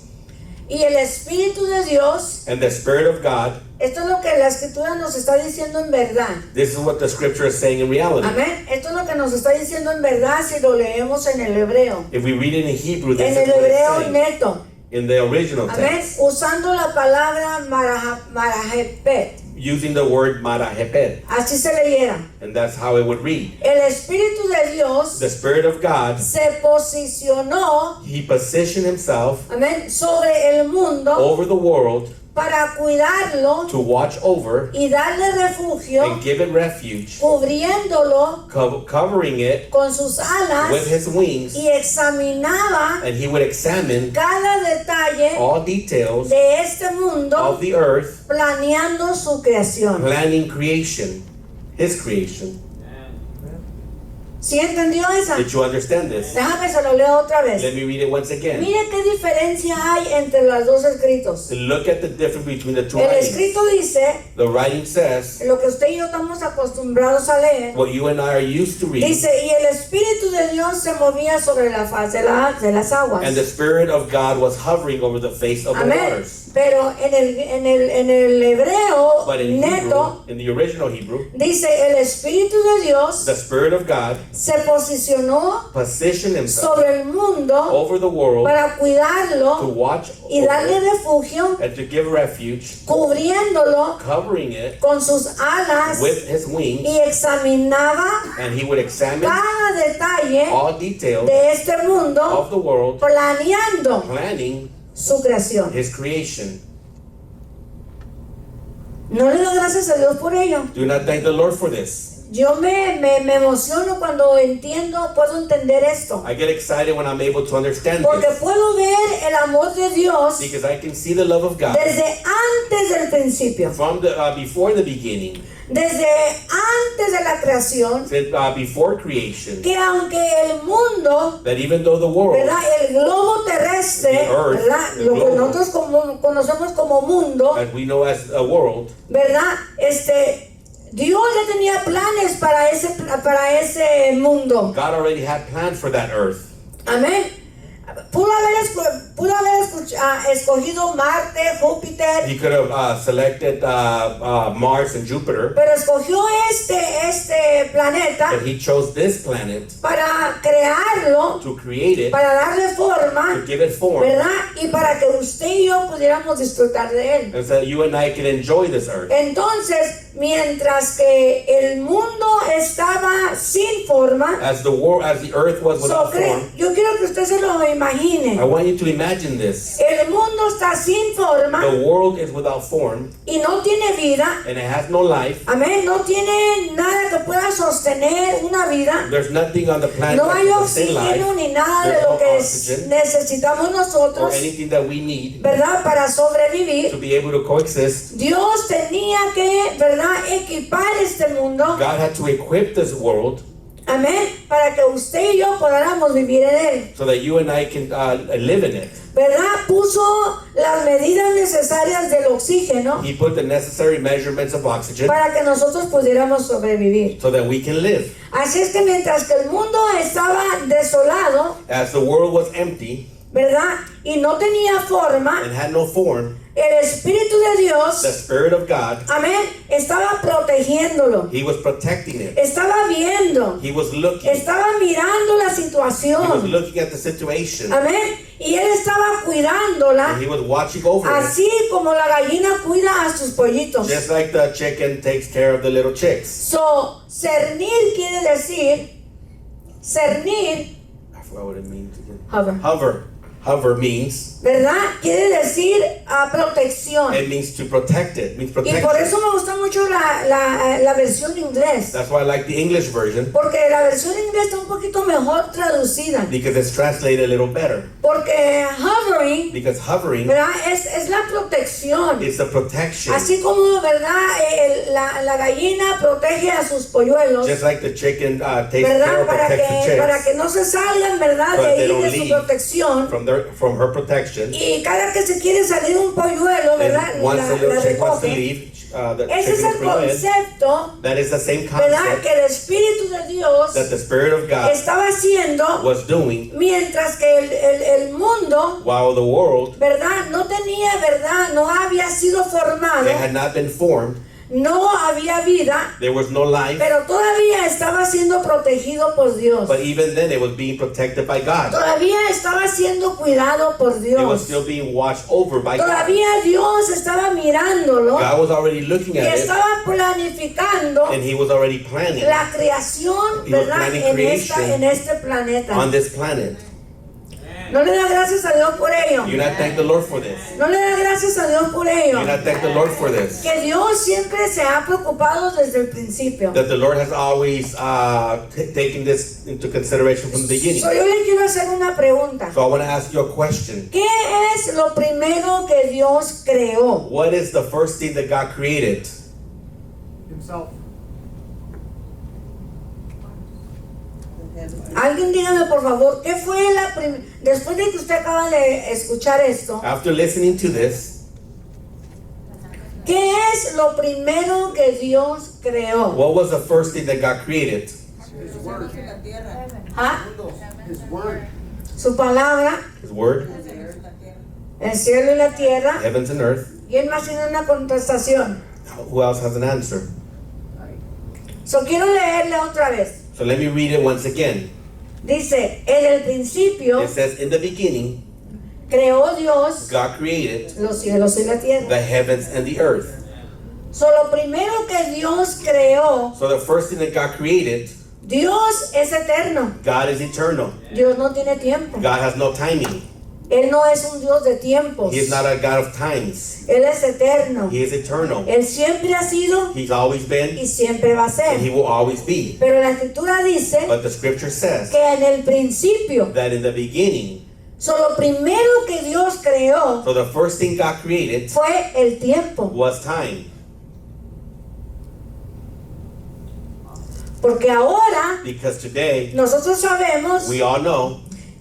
y el Espíritu de Dios, and the Spirit of God, esto es lo que la escritura nos está diciendo en verdad. this is what the scripture is saying in reality. Amén. Esto es lo que nos está diciendo en verdad si lo leemos en el hebreo. If we read it in Hebrew, En this el is what it's hebreo saying. neto. In the original Amén. text, Usando la palabra marahepet. using the word maraheped, Así se leyera. and that's how it would read. El Espíritu de Dios The Spirit of God, se posicionó, He positioned Himself amén, sobre el mundo over the world para cuidarlo to watch over y darle refugio, and give it refuge, cubriéndolo covering it con sus alas, with His wings, y examinaba and He would examine cada detalle all details de este mundo, of the earth, planeando su creación. planning creation, His creation. ¿Sí entendió esa? Did you understand this? Déjame se lo leo otra Let vez. me read it once again. Mire qué diferencia hay entre los dos escritos. Look at the difference between the two El writings. escrito dice, The writing says lo que usted y yo estamos acostumbrados a leer, what you and I are used to reading, dice, y el Espíritu de Dios se movía sobre la faz de las aguas. and the Spirit of God was hovering over the face of the Amén. waters. Pero en el hebreo But in neto, Hebrew, in the original Hebrew, dice, el Espíritu de Dios the Spirit of God se posicionó positioned Himself sobre el mundo over the world para to cuidarlo watch y darle over it refugio, and to give refuge, cubriéndolo covering it con sus alas, with His wings, y examinaba and He would examine cada detalle all details de este mundo, of the world, planeando planning su creación. His creation. No le doy gracias a Dios por ello. Do not thank the Lord for this. Yo me emociono cuando puedo entender esto. I get excited when I'm able to understand Porque this, puedo ver el amor de Dios because I can see the love of God desde antes del principio, from the before the beginning, desde antes de la creación, since, before creation, que aunque el mundo, that even though the world, ¿verdad? El globo terrestre, The earth, ¿verdad? the Lo que globe, nosotros conocemos como mundo, as we know as a world, ¿verdad? Dios ya tenía planes para ese mundo. God already had plans for that earth. Amén. Pudo haber escogido Marte, Júpiter, He could have selected Mars and Jupiter, pero escogió este planeta but He chose this planet para crearlo, to create it, para darle to forma, give it form, ¿verdad? Y para que usted y yo pudiéramos disfrutar de él. and so that you and I can enjoy this earth. Entonces, mientras que el mundo estaba sin forma, As the earth was without form, yo quiero que usted se lo imagine. I want you to imagine this. El mundo está sin forma The world is without form, y no tiene vida. and it has no life. Amén. No tiene nada que pueda sostener una vida. There's nothing on the planet No that hay can sustain oxígeno life, ni nada de There's lo no que oxygen. necesitamos or nosotros, anything that we need ¿verdad? Para to sobrevivir. be able to coexist. Dios tenía que, ¿verdad? Equipar este mundo. God had to equip this world. Amén. Para que usted y yo podamos vivir en él. so that you and I can live in it. ¿Verdad? Puso las medidas necesarias del oxígeno He put the necessary measurements of oxygen para que nosotros pudiéramos sobrevivir. so that we can live. Así es que mientras que el mundo estaba desolado, As the world was empty ¿verdad? Y no tenía forma, and had no form, el Espíritu de the Dios, Spirit of God, amén, estaba protegiéndolo, He was protecting it. estaba viendo, He was looking. estaba mirando la He was situación, looking at the situation. amén, y él estaba cuidándola, And he was watching over it. así como la gallina cuida a sus pollitos. Just like the chicken takes care of the little chicks. So, cernir quiere decir, cernir, I forgot what it means again. hover, Hover. Hover means, ¿verdad? Quiere decir protección. it means to protect it. It means Y por protection. eso me gusta mucho la versión inglés. That's why I like the English version, Porque la versión inglés está un poquito mejor traducida. because it's translated a little better. Porque hovering, Because hovering ¿verdad? Es la protección. is the protection. Así como, ¿verdad? La gallina protege a sus polluelos, Just like the chicken takes care ¿verdad? of, protects the Para chicks que no se salgan, ¿verdad? But De they ahí don't de su leave protección. from her protection. Y cada que se quiere salir un polluelo, ¿verdad? And once the La little chick wants to recoge. leave, the Ese es chicken el will go in. concepto, That is the same ¿verdad? concept Que el Espíritu de Dios that the Spirit of God estaba haciendo was doing mientras que el mundo, while the world, ¿verdad? No tenía, ¿verdad? No había sido formado, they had not been formed, no había vida, there was no life, pero todavía estaba siendo protegido por Dios. but even then it was being protected by God. Todavía estaba siendo cuidado por It was Dios. still being watched over by God. Todavía Dios estaba mirándolo God was already looking y at it, estaba planificando and He was already planning la creación, He was ¿verdad? planning En este planeta. on this planet. No le da gracias a Dios por ello. You not thank the Lord for this. No le da gracias a Dios por ello. You not thank the Lord for this. Que Dios siempre se ha preocupado desde el principio. That the Lord has always taken this into consideration from the beginning. So, yo le quiero hacer una pregunta. So I want to ask you a question. ¿Qué es lo primero que Dios creó? What is the first thing that God created? Himself. Alguien dígame por favor, ¿qué fue después de que usted acaba de escuchar esto? After listening to this, ¿Qué es lo primero que Dios creó? what was the first thing that God created? His word. Y la tierra. ¿Ah? His word. Su palabra, His word, La tierra. el cielo y la tierra. heavens and earth. Y él más tiene una contestación. Who else has an answer? So, quiero leerle otra vez. So let me read it once again. Dice, en el principio It says, in the beginning, creó Dios God created los cielos y la tierra. the heavens and the earth. So, lo primero que Dios creó, So the first thing that God created, Dios es eterno. God is eternal. Dios no tiene tiempo. God has no timing. Él no es un Dios de tiempos. He is not a God of times. Él es eterno. He is eternal. Él siempre ha sido He's always been, y siempre va a and He ser. will always be. Pero la escritura dice But the scripture says que en el principio, that in the beginning, so, lo primero que Dios creó so the first thing God created fue el tiempo. was time. Porque ahora Because today, nosotros sabemos we all know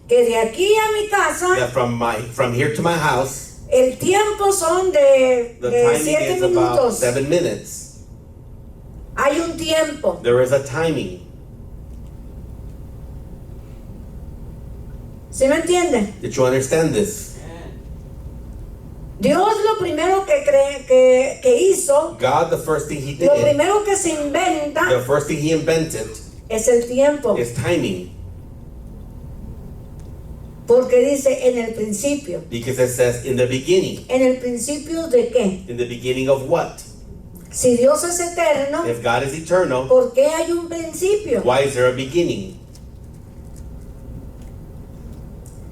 que de aquí a mi casa that from here to my house, el tiempo son de the timing 7 is about minutos. 7 minutes. Hay un tiempo. There is a timing. ¿Sí me entiende? Did you understand this? Dios lo primero que hizo, God, the first thing He lo did, primero que se inventa the first thing He invented es el tiempo. is timing. Porque dice en el principio. Because it says in the beginning. ¿En el principio de qué? In the beginning of what? Si Dios es eterno, If God is eternal, ¿por qué hay un principio? why is there a beginning?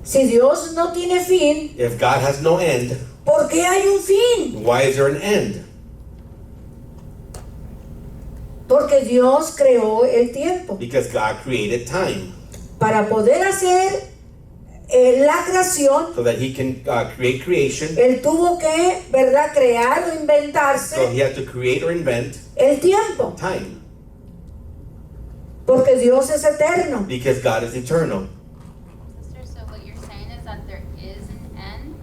Si Dios no tiene fin, If God has no end, ¿por qué hay un fin? why is there an end? Porque Dios creó el tiempo. Because God created time Para poder hacer la creación, so that He can create creation. Él tuvo que, ¿verdad?, crear o So inventarse He had to create or invent el tiempo. time. Porque Dios es eterno. Because God is eternal. Sister, so what you're saying is that there is an end?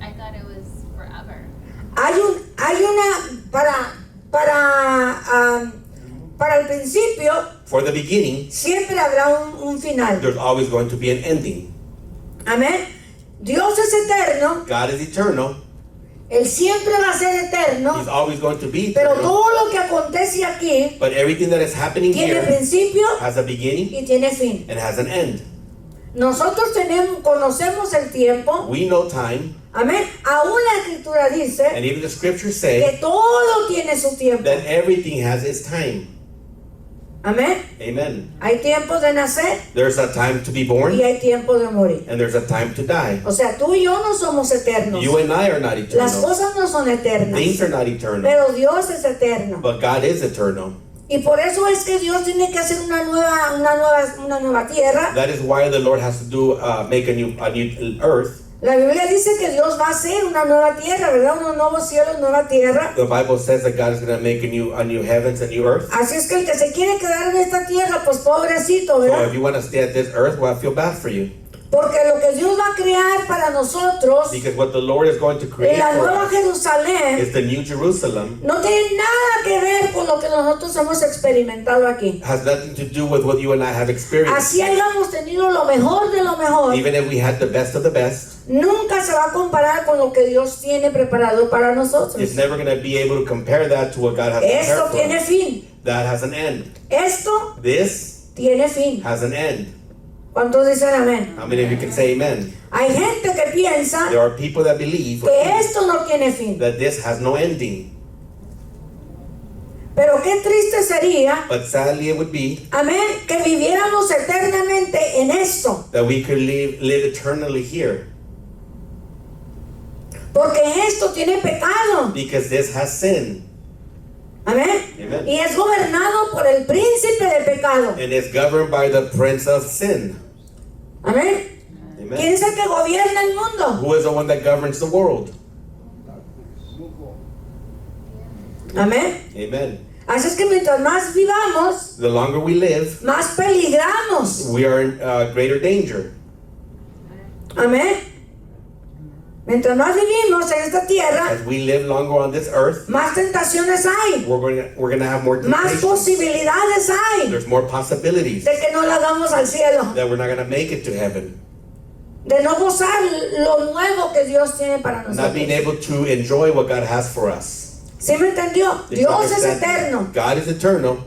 I thought it was forever. Hay una para el principio For the beginning, siempre habrá un final. there's always going to be an ending. Amén. Dios es eterno, God is eternal. Él siempre va a ser eterno, He's always going to be pero eternal. todo lo que acontece aquí But everything that is happening tiene here principio has a beginning y tiene fin. and has an end. Nosotros conocemos el tiempo, We know time, amén. Aún la escritura dice and even the scriptures que say todo tiene su tiempo, that everything has its time. amén. Amen. Hay tiempo de nacer There's a time to be born, y hay tiempo de morir. and there's a time to die. O sea, tú y yo no somos eternos. You and I are not Las eternal. cosas no son eternas, Things are not eternal. pero Dios es eterno. But God is eternal. Y por eso es que Dios tiene que hacer una nueva tierra. That is why the Lord has to do make a new earth. La Biblia dice que Dios va a hacer una nueva tierra, ¿verdad? Unos nuevos cielos, nueva tierra. The Bible says that God is going to make a new heavens, a new earth. Así es que el que se quiere quedar en esta tierra, pues pobrecito, So if ¿verdad? you want to stay at this earth, well, I feel bad for you. Porque lo que Dios va a crear para nosotros, Because what the Lord is going to create la for nueva us Jerusalén, is the new Jerusalem. no tiene nada que ver con lo que nosotros hemos experimentado aquí. Has nothing to do with what you and I have experienced. Así hayamos tenido lo mejor de lo mejor, Even if we had the best of the best, nunca se va a comparar con lo que Dios tiene preparado para nosotros. it's never going to be able to compare that to what God has Esto prepared for tiene us. fin. That has an end. Esto This tiene fin. has an end. ¿Cuántos dicen amén? How many of you can say amen? Hay gente que piensa There are people that believe que esto no tiene fin. that this has no ending. Pero qué triste sería, But sadly it would be amén, que viviéramos eternamente en esto. that we could live eternally here. Porque esto tiene pecado. Because this has sin. Amén. Amen. Y es gobernado por el príncipe de pecado. And is governed by the prince of sin. Amén. ¿Quién Amen. es el que gobierna el mundo? Who is the one that governs the world? Amén. Amen. Así es que mientras más vivamos, The longer we live, más peligramos. we are in greater danger. Amén. Mientras más vivimos en esta tierra, As we live longer on this earth, más tentaciones hay, we're going to have more más temptations. posibilidades hay There's more possibilities de que no la damos al cielo, that we're not going to make it to heaven. de no gozar lo nuevo que Dios tiene para Not being nosotros. able to enjoy what God has for us. ¿Sí me entendió? Did you Dios es understand? eterno. God is eternal.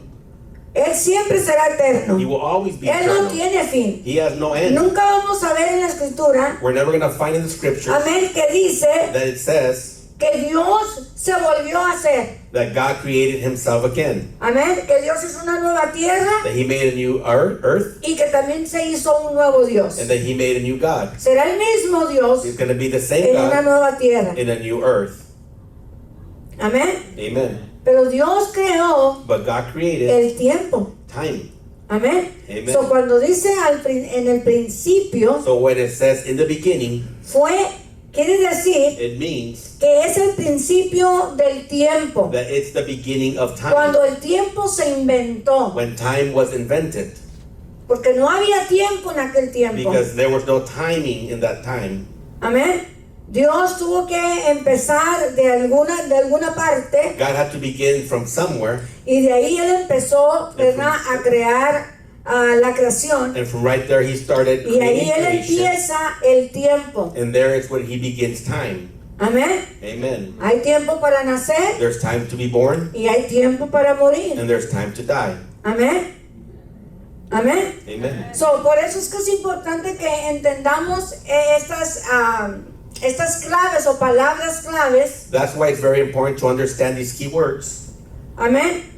Él siempre será eterno. He will always be Él no eternal. tiene fin. He has no end. Nunca vamos a ver en la escritura, We're never going to find in the scriptures amén, que dice that it says que Dios se volvió a hacer. that God created himself again. Amén, que Dios hizo una nueva tierra That he made a new earth y que también se hizo un nuevo Dios. and that he made a new God. Será el mismo Dios He's going to be the same en una God nueva tierra. in a new earth. Amén. Amen. Pero Dios creó But God created el tiempo. time. Amén. Amen. So, cuando dice en el principio, So when it says in the beginning, quiere decir it means que es el principio del tiempo. that it's the beginning of time. Cuando el tiempo se inventó. When time was invented. Porque no había tiempo en aquel tiempo. Because there was no timing in that time. Amén. Dios tuvo que empezar de alguna parte God had to begin from somewhere, y de ahí Él empezó, ¿verdad?, a crear la creación. and from right there he started Y ahí creating Él creation. empieza el tiempo. And there is when he begins time. Amén. Amen. Hay tiempo para nacer There's time to be born, y hay tiempo para morir. and there's time to die. Amén. Amén. Amen. So, por eso es que es importante que entendamos estas claves o palabras claves. That's why it's very important to understand these key words. Amén.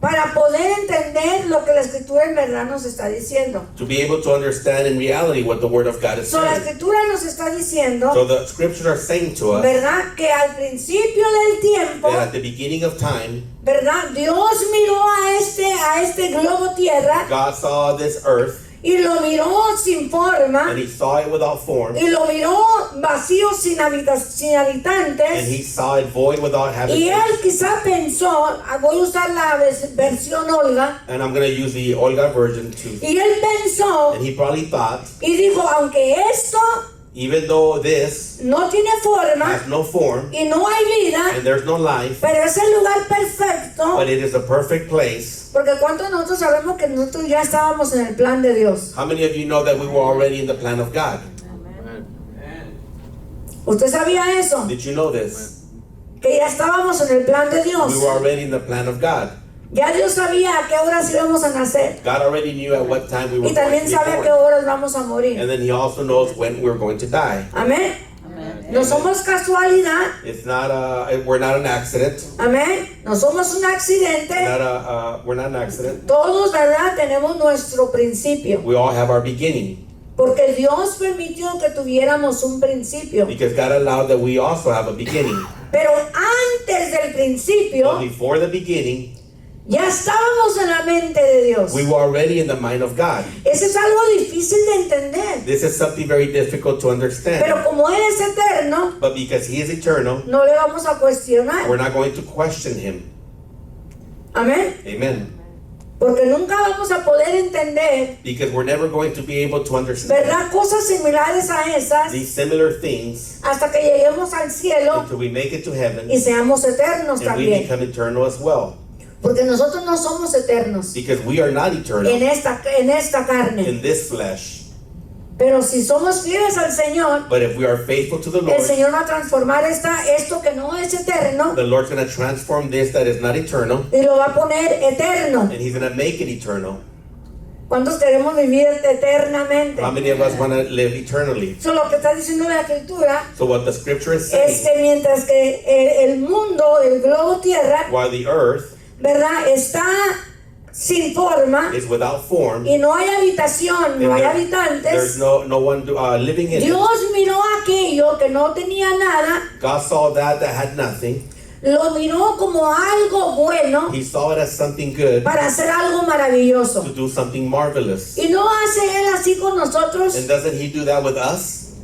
Para poder entender lo que la escritura en verdad nos está diciendo. To be able to understand in reality what the Word of God is So, la saying. escritura nos está diciendo, So the scriptures are saying to us ¿verdad?, que al principio del tiempo, that at the beginning of time, ¿verdad?, Dios miró a este globo tierra God saw this earth y lo miró sin forma and he saw it without form y lo miró vacío sin and habitantes. he saw it void without Y él habitation. quizá pensó, voy a usar la versión Olga, And I'm going to use the Olga version too. y él pensó And he probably thought, y dijo, aunque esto even though this no tiene forma has no form y no hay vida, and there's no life, pero es el lugar perfecto, but it is a perfect place. porque ¿cuántos de nosotros sabemos que nosotros ya estábamos en el plan de Dios? How many of you know that we were already in the plan of God? ¿Usted sabía eso? Did you know this? Que ya estábamos en el plan de Dios. We were already in the plan of God. Ya Dios sabía a qué horas íbamos a nacer. God already knew at what time we were Y going to también be sabe a qué born. horas vamos a morir. And then he also knows when we're going to die. Amén. No somos casualidad. It's not we're not an accident. Amén. No somos un accidente. We're not an accident. Todos, ¿verdad? Tenemos nuestro principio. We all have our beginning Porque Dios permitió que tuviéramos un principio. because God allowed that we also have a beginning. Pero antes del But principio, before the beginning, ya estábamos en la mente de Dios. we were already in the mind of God. Eso es algo difícil de entender. This is something very difficult to understand. Pero como Él es eterno, But because he is eternal, no le vamos a cuestionar. we're not going to question him. Amén. Amen. Porque nunca vamos a poder entender, Because we're never going to be able to understand ¿verdad? Cosas similares a esas these similar things hasta que lleguemos al cielo until we make it to heaven y seamos eternos and we también. become eternal as well. Porque nosotros no somos eternos Because we are not eternal en esta carne. in this flesh. Pero si somos fieles al Señor, But if we are faithful to the el Lord, Señor va a transformar esto que no es eterno the Lord's going to transform this that is not eternal, y lo va a poner eterno. and he's going to make it eternal. ¿Cuántos queremos vivir eternamente? How many of us want to live eternally? Eso lo que está diciendo la Escritura So what the scripture is es saying, que mientras que el mundo, el globo tierra, while the earth ¿verdad? Está sin forma is without form, y no hay habitación, no hay there's habitantes. no one living in it. Dios miró aquello que no tenía nada, God saw that had nothing. lo miró como algo bueno He saw it as something good para hacer algo maravilloso. to do something marvelous. Y no hace Él así con nosotros. And doesn't he do that with us?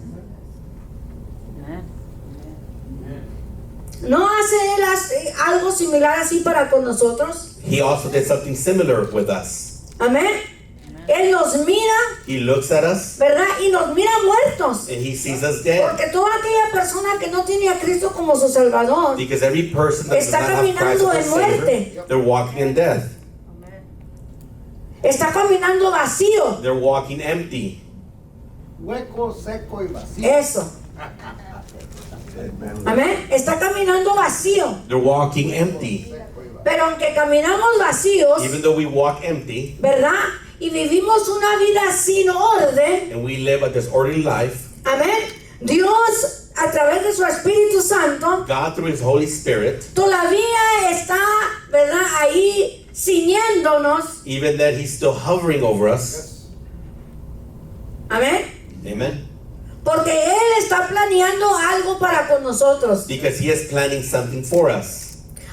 No hace Él algo similar así para con nosotros. He also did something similar with us. Amén. Él nos mira, He looks at us ¿verdad? Y nos mira muertos. and he sees us dead. Porque toda aquella persona que no tiene a Cristo como su Salvador Because every person that does está not have Christ caminando as en their muerte. Savior, they're walking in death. está caminando vacío. They're walking empty. Hueco, seco y vacío. Eso. Amén. Está caminando vacío. They're walking empty. Pero aunque caminamos vacíos, Even though we walk empty ¿verdad? Y vivimos una vida sin orden. and we live a disorderly life, Amén. Dios, a través de su Espíritu Santo, God through his Holy Spirit, todavía está, ¿verdad? Ahí ciñéndonos. even that he's still hovering over us. Amén. Amen. Porque Él está planeando algo para con nosotros. Because he is planning something for us.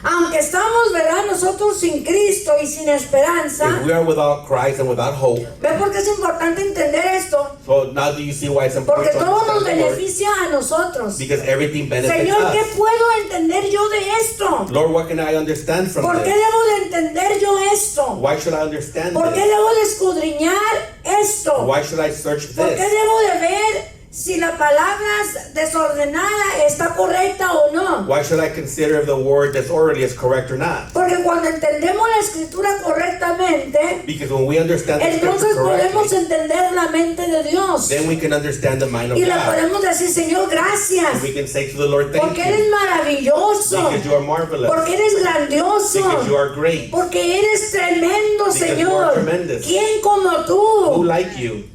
Aunque estamos, ¿verdad? Nosotros sin Cristo y sin esperanza. If we are without Christ and without hope, ¿Ve por qué es importante entender esto? so now do you see why it's Porque important to todo nos understand the Lord? beneficia a nosotros. Because everything benefits Señor, ¿qué us. puedo entender yo de esto? Lord, what can I understand from ¿Por qué this? debo de entender yo esto? Why should I understand ¿Por qué this? debo de escudriñar esto? Why should I search ¿Por qué this? debo de ver si la palabra desordenada está correcta o no? Why should I consider if the word disorderly is correct or not? Porque cuando entendemos la escritura correctamente, Because when we understand the scripture entonces podemos correctly, entender la mente de Dios. then we can understand the mind of Y le God. podemos decir, Señor, gracias. And we can say to the Lord, thank Porque eres you. maravilloso. Because you are marvelous. Porque eres grandioso. Because you are great. Porque eres tremendo, Because you are Señor. tremendous. ¿Quién como Who tú? like you?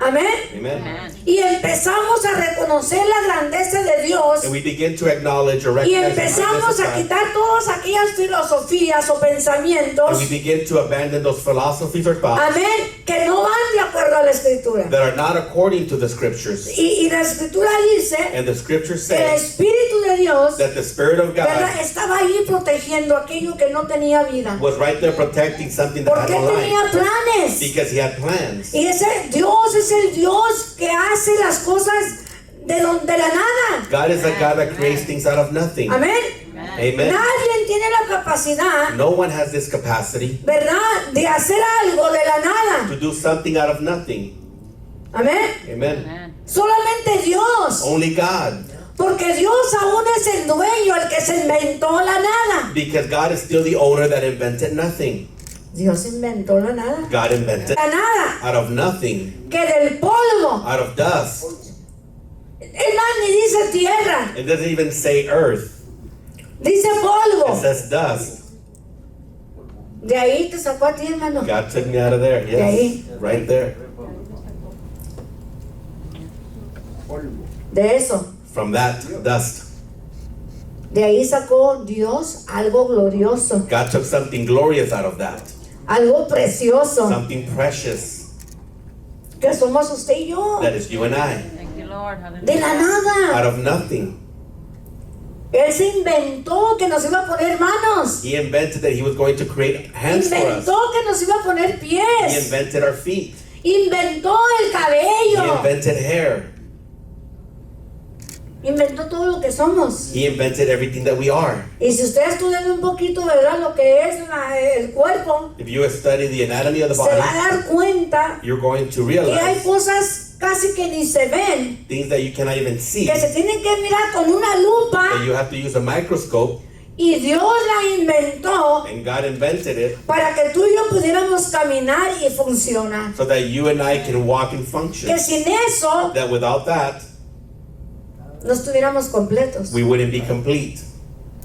Amén. Amen. Y empezamos a reconocer la grandeza de Dios. And we begin to acknowledge or Y recognize the empezamos greatness a of God. quitar todas aquellas filosofías o And we pensamientos, begin to abandon those philosophies or thoughts amén, que no van de acuerdo a la escritura. that are not according to the scriptures. Y la escritura dice And the scriptures que el say Espíritu de Dios, that the Spirit of ¿verdad?, God estaba ahí protegiendo aquello que no tenía vida. was right there protecting something that Porque had no Él life. tenía planes. Because he had plans. Y ese Dios es el Dios que hace las cosas de la nada. God is a God that creates things out of nothing. Amén. Amen. Nadie tiene la capacidad, No one has this capacity ¿verdad?, de hacer algo de la nada. to do something out of nothing. Amén. Amen. Solamente Dios. Only God. Porque Dios aún es el dueño, el que se inventó la nada. Because God is still the owner that invented nothing. Dios inventó la nada. God invented La nada. out of nothing, Que del polvo. out of dust. Es más, ni dice tierra. It doesn't even say earth. Dice It polvo. says dust. De ahí te sacó a ti, hermano. God took me out of there. Yes. Right there. De eso. From that dust. De ahí sacó Dios algo glorioso. God took something glorious out of that. Algo precioso. Something precious. Que somos usted y yo. That is you and I. Thank you, Lord. De la nada. Out of nothing. Él se inventó que nos iba a poner manos. He invented that He was going to create hands for us. Inventó que nos iba a poner He pies. invented our feet. Inventó el He cabello. invented hair. Inventó todo lo que somos. He invented everything that we are. Y si usted estudia un poquito, ¿verdad?, lo que es el cuerpo, If you study the anatomy of the se va a body, dar cuenta you're going to que hay realize cosas casi que ni se ven, things that you cannot even see, que se tienen que mirar con una lupa, that you have to use a microscope, y Dios la inventó and God invented it para que tú y yo pudiéramos caminar y funcionar. so that you and I can walk and function. Que sin eso That without that, no estuviéramos completos. we wouldn't be complete.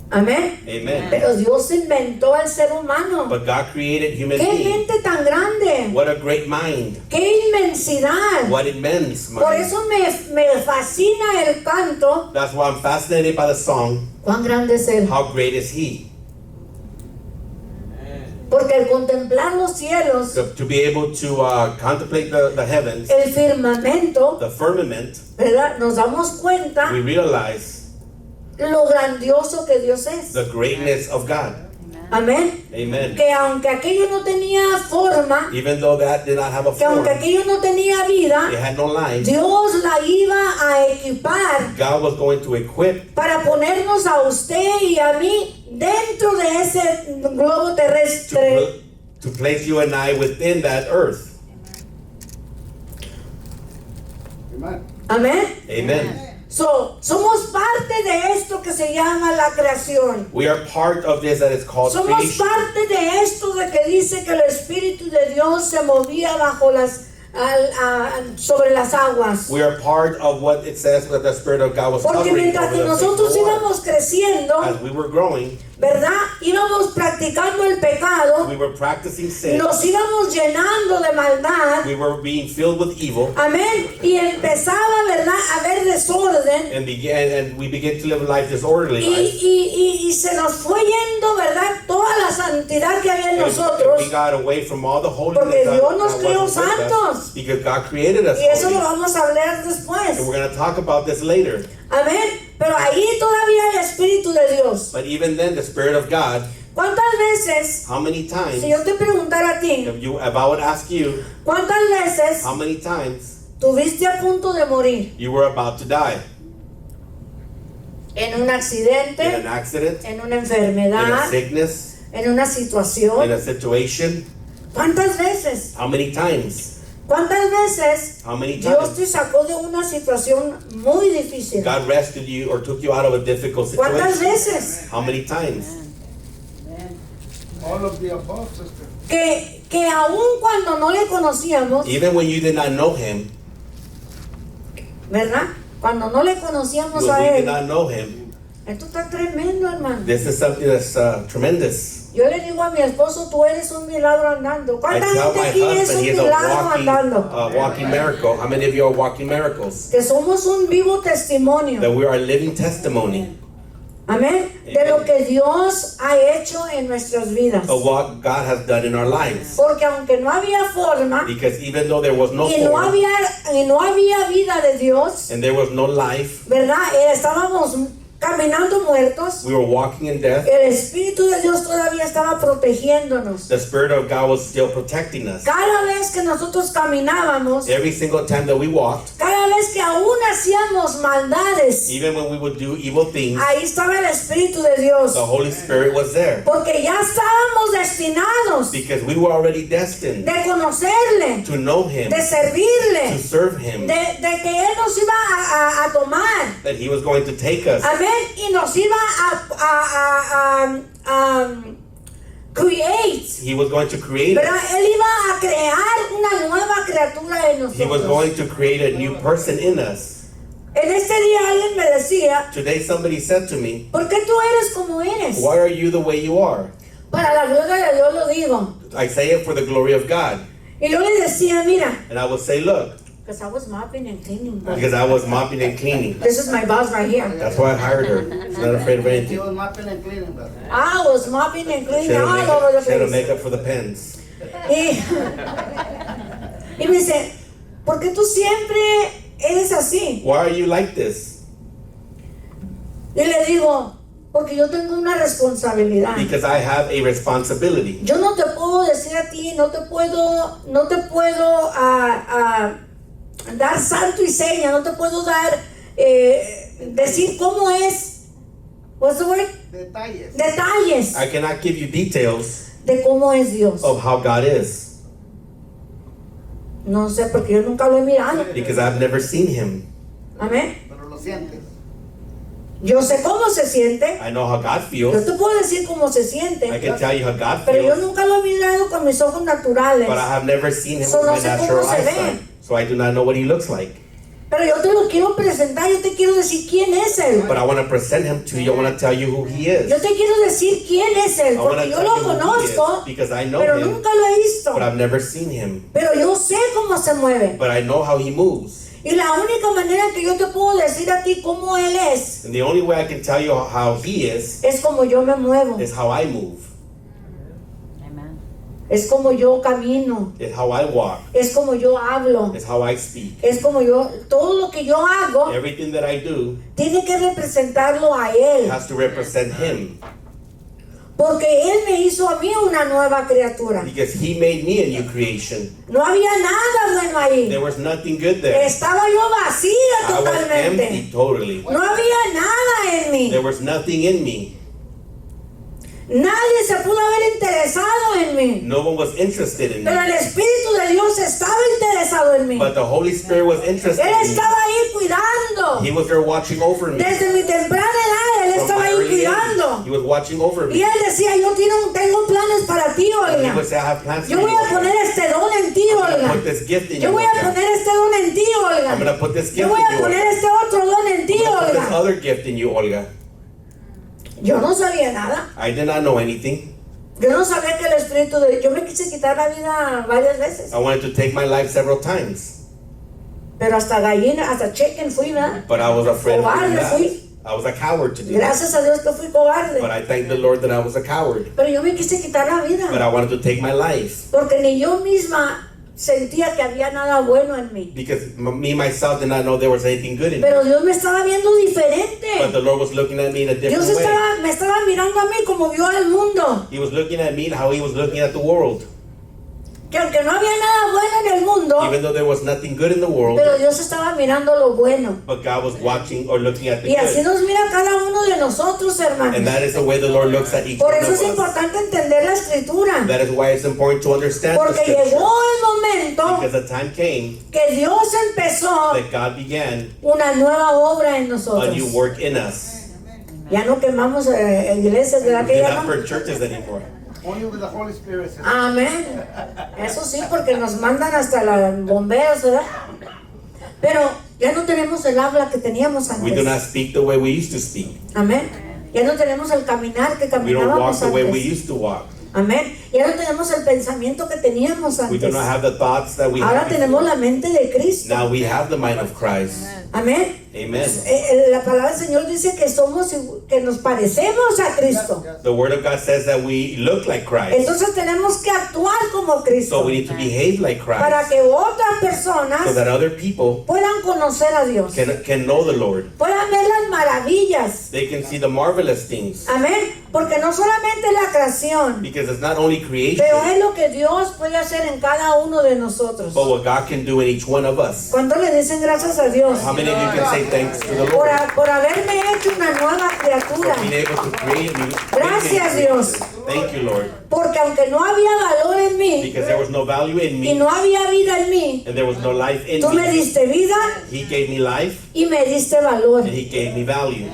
Amén. Amen. Pero Dios inventó al ser humano. But God created human ¡Qué beings. mente tan grande! What a great mind. ¡Qué inmensidad! What immense Por mind. eso me fascina el canto. That's why I'm fascinated by the song, ¡Cuán grande es Él! How Great Is He? Porque al contemplar los cielos, To be able to contemplate the heavens, el firmamento, the firmament, ¿verdad?, nos damos cuenta we realize lo grandioso que Dios es. the greatness of God. Amén. Amen. Que aunque aquello no tenía forma, Even though that did not have a que aunque form, aquello no tenía it vida, had no life, Dios la iba a equipar God was going to equip para ponernos a usted y a mí dentro de ese globo terrestre. to place you and I within that earth. Amen. Amén. Amen. Somos parte de esto que se llama la creación. We are part of this that is called Somos creation. parte de esto de que dice que el Espíritu de Dios se movía bajo sobre las aguas. We are part of what it says that the Spirit of God was Porque covering mientras over que the nosotros face of the water. íbamos creciendo, As we were growing, ¿verdad?, íbamos practicando el pecado, we were practicing sin. nos íbamos llenando de maldad. We were being filled with evil, Amén. Y empezaba, ¿verdad?, a haber desorden. and we began to live a life disorderly life. Y se nos fue yendo, ¿verdad?, toda la santidad que había en And nosotros. we got away from all the holiness Porque that Dios nos that creó wasn't with us, santos. because God created us Y eso lo holy. vamos a hablar después. And we're going to talk about this later. Amén. Pero ahí todavía el Espíritu de Dios. But even then, the Spirit of God, ¿Cuántas veces, how many times, si yo te preguntara a ti, if I would ask you, cuántas veces how many times tuviste a punto de morir you were about to die? en un In accidente, an accident, en una in a enfermedad, sickness, en una in situación? a situation? ¿Cuántas veces? How many times? ¿Cuántas veces How many Dios te times sacó de una situación muy difícil? God rescued you or took you out of a difficult ¿Cuántas situation? veces? How many times? All of the above, sister. Que aun cuando no le conocíamos, Even when you did not know Him, ¿verdad? Cuando no le conocíamos when a we did Él. not know Him, Esto está tremendo, hermano. this is something that's tremendous. Yo le digo a mi esposo, tú eres un milagro andando. I ¿Cuánta tell gente my aquí es husband un he's a milagro andando? walking miracle. How many of you are walking miracles? Que somos un vivo testimonio. That we are a living testimony Amén. De lo que Dios ha hecho en nuestras vidas. of what God has done in our lives. Porque aunque no había forma Because even though there was no y no form había vida de Dios, and there was no life, ¿verdad? Estábamos caminando muertos. We were walking in death. El Espíritu de Dios todavía estaba protegiéndonos. The Spirit of God was still protecting us. Cada vez que nosotros caminábamos, Every single time that we walked, cada vez que aún hacíamos maldades, even when we would do evil things, ahí estaba el Espíritu de Dios. the Holy Spirit was there. Porque ya estábamos destinados Because we were already destined de conocerle, to know Him, de to servirle, serve Him, de que Él nos iba a tomar. that He was going to take us. Amén. Y nos iba a create. He was going to create ¿Verdad? us. Él iba a crear una nueva criatura en He was nosotros. going to create a new person in us. En este día alguien me decía, Today somebody said to me, ¿por qué tú eres como eres? why are you the way you are? Para la gloria de Dios lo digo. I say it for the glory of God. Y yo le decía, mira, And I will say, look, because I was mopping and cleaning. But because I was mopping and cleaning. this is my boss right here. That's why I hired her. She's not afraid of He anything. was mopping and cleaning, brother. I was mopping and She cleaning had all over the to place. make up for the pens. Y me dice, ¿por qué tú siempre eres así? Why are you like this? Y le digo, porque yo tengo una responsabilidad. Because I have a responsibility. Yo no te puedo decir a ti, no te puedo dar santo y seña, no te puedo dar, decir cómo es, what's the word? Detalles. Detalles I cannot give you details de cómo es Dios. of how God is. No sé, porque yo nunca lo he mirado. Because I've never seen Him. Amén. Pero lo sientes. Yo sé cómo se siente. I know how God Yo feels. te puedo decir cómo se I siente. can tell you how God Pero yo feels. nunca lo he mirado con mis ojos naturales. But I have never seen Him So with no my sé natural cómo se ve. eyesight. So I do not know what He looks like. Pero yo te lo quiero presentar, yo te quiero decir quién es Él. But I want to present Him to you. I want to tell you who He is. Yo te quiero decir quién es Él, I want porque to yo tell lo you who He is. conozco, Because I know pero Him. nunca lo he visto. But I've never seen Him. Pero yo sé cómo se mueve. But I know how He moves. Y la única manera que yo te puedo decir a ti cómo Él es And the only way I can tell you how He is como yo me muevo, is how I move. Amen. es como yo camino, It's how I walk. es como yo hablo, It's how I speak. es como yo, todo lo que yo hago Everything that I do tiene que representarlo a Él. has to represent Him. Porque Él me hizo a mí una nueva criatura. Because He made me a new creation. No había nada bueno ahí. There was nothing good there. Estaba yo vacía I was totalmente. empty totally. No había nada en mí. There was nothing in me. Nadie se pudo haber interesado en mí. No one was interested in Pero me. el Espíritu de Dios estaba interesado en mí. But the Holy Spirit was interested Él in me. estaba ahí cuidando. He was there watching over me. Desde mi temprana edad, Él From estaba my ahí early cuidando. age, He was watching over Y me. Él decía, yo tengo planes para ti, And He Olga. would say, I have plans for Yo you. voy a poner Olga. este don en ti, I'm going to Olga. put this gift in Yo you, voy a Olga. poner este don en ti, I'm Olga. going to put this Yo gift voy in a you, poner Olga. este otro don en ti, I'm going to put this Olga. other gift in you, Olga. Yo no sabía nada. I did not know anything. Yo no sabía que el Espíritu de Yo me quise quitar la vida varias veces. I wanted to take my life several times. Pero hasta gallina, hasta chicken fui, ¿verdad? But I was afraid of doing Cobarde that. fui. I was a coward to do that. Gracias a Dios que fui cobarde. But I thank the Lord that I was a coward. Pero yo me quise quitar la But vida. I wanted to take my life. Porque ni yo misma sentía que había nada bueno en mí. Because me, myself, did not know there was anything good in me. Pero Dios me estaba viendo But diferente. the Lord was looking at me in a Dios different way. me estaba mirando a mí como vio al mundo. He was looking at me how He was looking at the world. Que aunque no había nada bueno en el mundo, Even though there was nothing good in the world, pero Dios estaba mirando lo bueno. but God was watching or looking at the Y así good. nos mira a cada uno de nosotros, hermanos. And that is the way the Lord looks at each Por one eso of es us. importante entender la escritura. That is why it's important to understand the Porque scripture. llegó el momento Because the time came que Dios empezó that God began una nueva obra en a nosotros. new work in us. Ya no quemamos iglesias de We do aquella not no. burn churches anymore. Only with the Holy Spirit. says, Amén. Eso sí, porque nos mandan hasta los bomberos, ¿verdad? Pero ya no tenemos el habla que teníamos We do not antes. speak the way we used to speak. Amén. Ya no tenemos el caminar que We don't walk caminábamos the way we antes. used to walk. Amén. Ya no tenemos el pensamiento que teníamos We do antes. not have the thoughts that we Ahora had tenemos before. la mente de Cristo. Now we have the mind of Christ. Amén. Amen. La palabra del Señor dice que nos parecemos a Cristo. The Word of God says that we look like Christ. Entonces tenemos que actuar como So Cristo we need to behave like para Christ. que otras So personas that other people puedan conocer a Dios, can know the Lord. puedan ver las las maravillas. They can see the marvelous things. Amén. Porque no solamente la creación, Because it's not only creation, pero es lo que Dios puede hacer en cada uno de nosotros. but what God can do in each one of us. ¿Cuánto le dicen gracias a Dios? How many of you can say thanks to the Por, Lord por haberme hecho una nueva criatura. for being able to create me? Gracias, Dios. Thank you, Lord. Porque aunque no había valor en mí Because there was no value in y me, no había vida en mí, and there was no life in tú me me. diste vida He gave me life, y me diste valor. and He gave me value.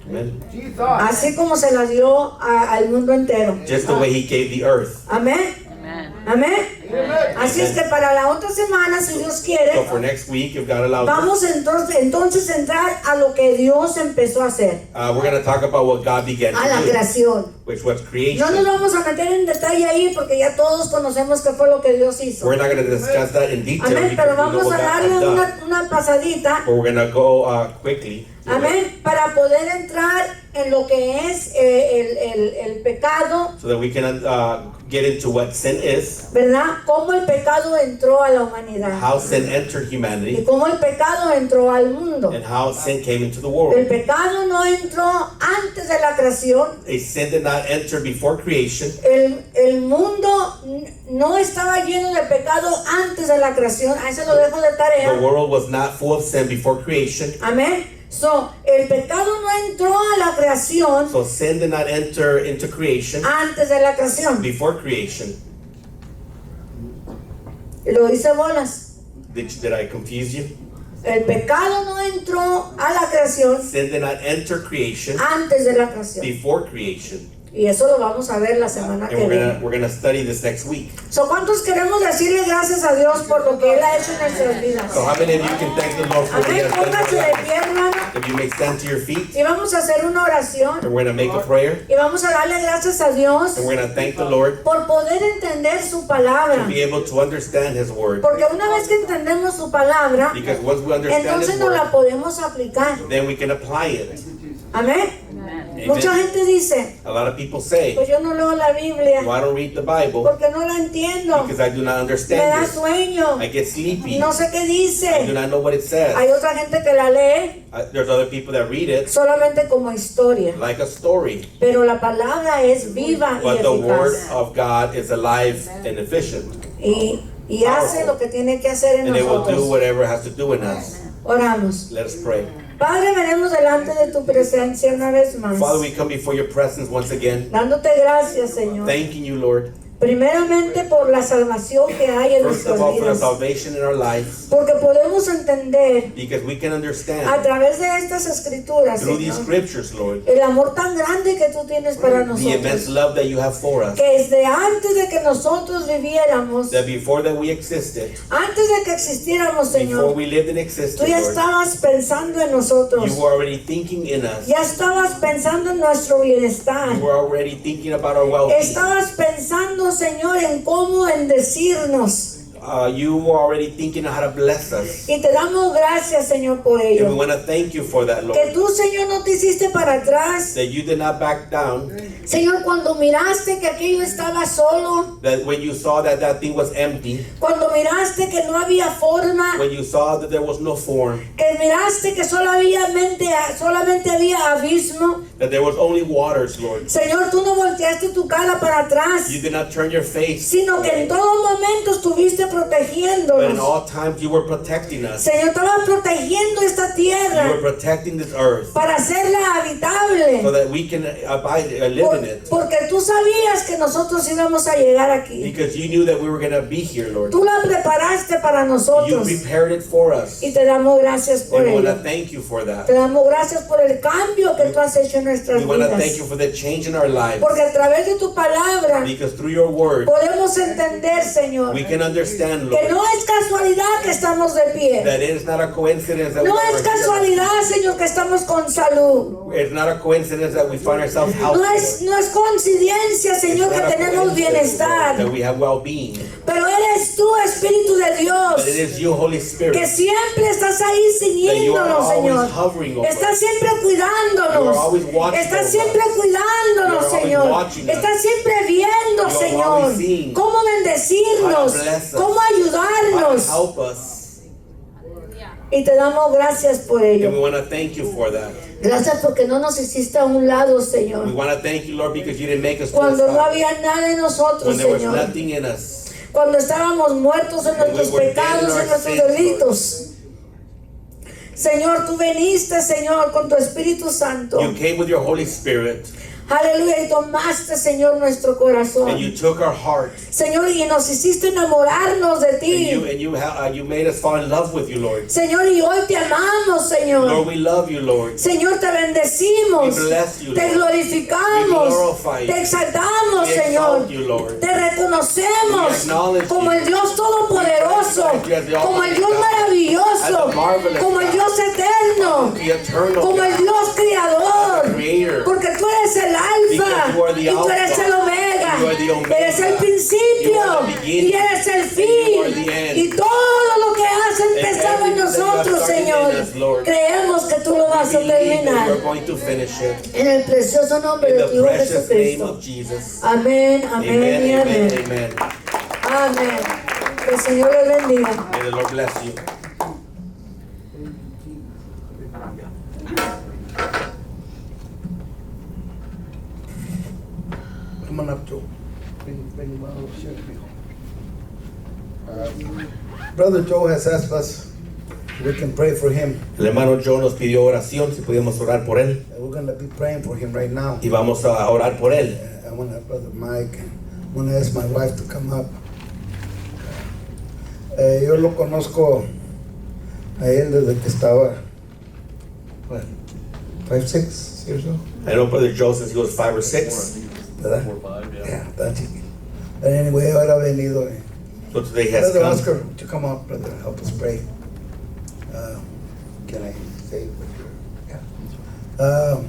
Amen. Jesus. Así como se la dio al mundo entero. Just the way He gave the earth. Amén. Amen. Amén. Así es que para la otra semana, si Dios So quiere, for next week, if God allows us, vamos entonces a entrar a lo que Dios empezó a hacer, we're going to talk about what God began a la to do, creación. which was No nos creation. vamos a meter en detalle ahí porque ya todos conocemos qué fue lo que Dios hizo. We're not going to discuss that in detail Amén, because pero we know vamos what a God darle has done. una pasadita. But we're going to go quickly. through it, Amén, para poder entrar en lo que es el pecado, so that we can get into what sin is, ¿verdad? Cómo el pecado entró a la humanidad how sin entered y humanity, cómo el pecado entró al mundo. and how sin came into the El world. pecado no entró antes de la creación. A sin did not enter before creation. El mundo no estaba lleno de pecado antes de la creación. Ahí se lo dejo de The tarea. world was not full of sin before creation. Amén. So, el pecado no entró a la creación So sin did not enter into creation antes de la creación. before creation. Lo dice Bolas. Did I confuse you? El pecado no entró a la creación Sin did not enter creation antes de la creación. before creation. Y eso lo vamos a ver la semana que And viene. we're gonna study this next week. So, ¿cuántos queremos decirle gracias a Dios por lo que Él ha hecho en nuestras vidas? So how many of you can thank the Lord for what He Amén. has done in Póngase your de life? pie, hermano. If you may stand to your feet, Y vamos a hacer una oración. and we're gonna make a prayer, Y vamos a darle gracias a Dios and we're gonna thank the Lord por poder entender su palabra. to be able to understand His word. Porque una vez que entendemos su palabra, Because once we understand entonces His nos la word, podemos aplicar. then we can apply it. Amén. Amen. Mucha Amen. gente dice, A lot of people say, pues yo no leo la Biblia "Well, I don't read the Bible porque no la entiendo. because I do not Me da understand it. sueño. I get sleepy. No sé qué I do dice. not know what it says." Hay otra gente que la lee There's other people that read it solamente como historia. like a story. Pero la palabra es viva y But the word eficaz. of God is alive and efficient. Y hace lo que tiene que hacer en And it will do nosotros. whatever it has to do in us. Oramos. Let us pray. Padre, venimos delante de tu presencia una vez más. Father, we come before your presence once again, Dándote gracias, Señor. thanking you, Lord, Primeramente por la salvación que hay en first nuestras of all for the vidas. salvation in our lives, Porque podemos entender because we can a understand través de estas escrituras, through these Señor, scriptures, Lord, el amor tan grande que tú tienes para the immense nosotros. love that you have for us, Que desde antes de que nosotros viviéramos, that before that we existed, antes de que existiéramos, before Señor, we lived and tú existed, ya Lord, estabas pensando en nosotros. you were already thinking in us. Ya estabas pensando en nuestro bienestar. You were already thinking about our well-being. Estabas pensando, Señor, en cómo bendecirnos. You were already thinking of how to bless us. Y te damos gracias, Señor, por And we ello. want to thank you for that, Que Lord. tú, Señor, no te hiciste para atrás. That you did not back down. Señor, cuando miraste que aquello estaba solo, That when you saw that that thing was empty. cuando miraste que no había forma, When you saw that there was no form. que miraste que solamente había abismo, That there was only waters, Lord. Señor, tú no volteaste tu cara para atrás, You did not turn your face. sino que en todo momento estuviste But in protegiéndonos. all times you were protecting us. Señor, estabas protegiendo esta You were tierra protecting this earth. para hacerla habitable. So that we can abide, live in it. Porque tú sabías que nosotros íbamos a llegar aquí. Because you knew that we were going to be here, Lord. Tú la preparaste para You nosotros. prepared it for us. Y te damos gracias por And we want ello. to thank you for that. Te damos gracias por el cambio que tú has hecho en nuestras We want to thank vidas. you for the change in our lives. Porque a través de tu palabra Because through your word, podemos entender, Señor, we can understand, que Lord, no es casualidad que estamos de pie. that it is not a coincidence that No we es are here. casualidad, Señor, que estamos con salud. It's not a coincidence that we find ourselves healthy. No es coincidencia, It's Señor, que not a tenemos coincidence, Lord, bienestar. that we have well-being. Pero eres tú, Espíritu de Dios, But it is you, Holy que Spirit, siempre estás ahí that you are siguiéndonos, always Señor. hovering over Estás us. siempre You are cuidándonos. always watching Estás over siempre us. cuidándonos, You are always Señor. watching us. Estás siempre viendo, You are Señor, always seeing cómo bendecirnos, how to bless us, cómo how to ayudarnos. help us. Y Y te damos gracias por And we ello. want to thank you for that. Gracias porque no nos hiciste a un lado, We Señor. want to thank you, Lord, because you didn't make us to the Cuando no side. había nada en nosotros, When there was Señor. nothing in us. Cuando estábamos muertos en nuestros we were dead in pecados, our en nuestros sins, delitos. Señor, tú viniste, Señor, con tu Espíritu Santo. You came with your Holy Spirit Aleluya, y tomaste, Señor, nuestro corazón. and you took our heart Señor, y nos hiciste enamorarnos de and ti. you made us fall in love with you, Lord. Señor, y hoy te amamos, Señor. Lord, we love you, Lord. Señor, te bendecimos, We bless you, te Lord. glorificamos, We glorify you. te exaltamos, We Señor, exalt you, Lord. te reconocemos We acknowledge como you. el Dios todopoderoso, We recognize you as the como el Dios Almighty God, maravilloso, as the marvelous como el God, Dios eterno, the eternal como el God, Dios creador, the Creator. porque tú eres el alfa Because you are the y tú eres Alpha, el omega, you are the Omega, eres el principio you are the beginning, y eres el and you are fin, the end. y todo lo que has empezado en everything that you have nosotros, started in Señor, us, Lord, creemos que tú lo vas a We believe that terminar. we're going to finish it. En el precioso nombre In de the tu Hijo precious name Jesucristo. of Jesus. Amén, amén y Amen, amén. amen, amen. Amén. Que el Señor les bendiga. May the Lord bless you. Come on up, Joe. Ven, hermano, siéntate, hijo. Brother Joe has asked us if we can pray for him. El hermano Joe nos pidió oración, si podíamos orar por él. And we're going to be praying for him right now. Y vamos a orar por él. I want to, Brother Mike, I want to ask my wife to come up. Yo lo conozco a él desde que estaba, what, 5, 6 years old, I know Brother Joe since he was 5 or 6. ¿verdad? Yeah, está chiquito. But anyway, ahora ha venido. So today he has Brother come. Oscar, would you come up, brother, help us pray. Can I say what you're, yeah.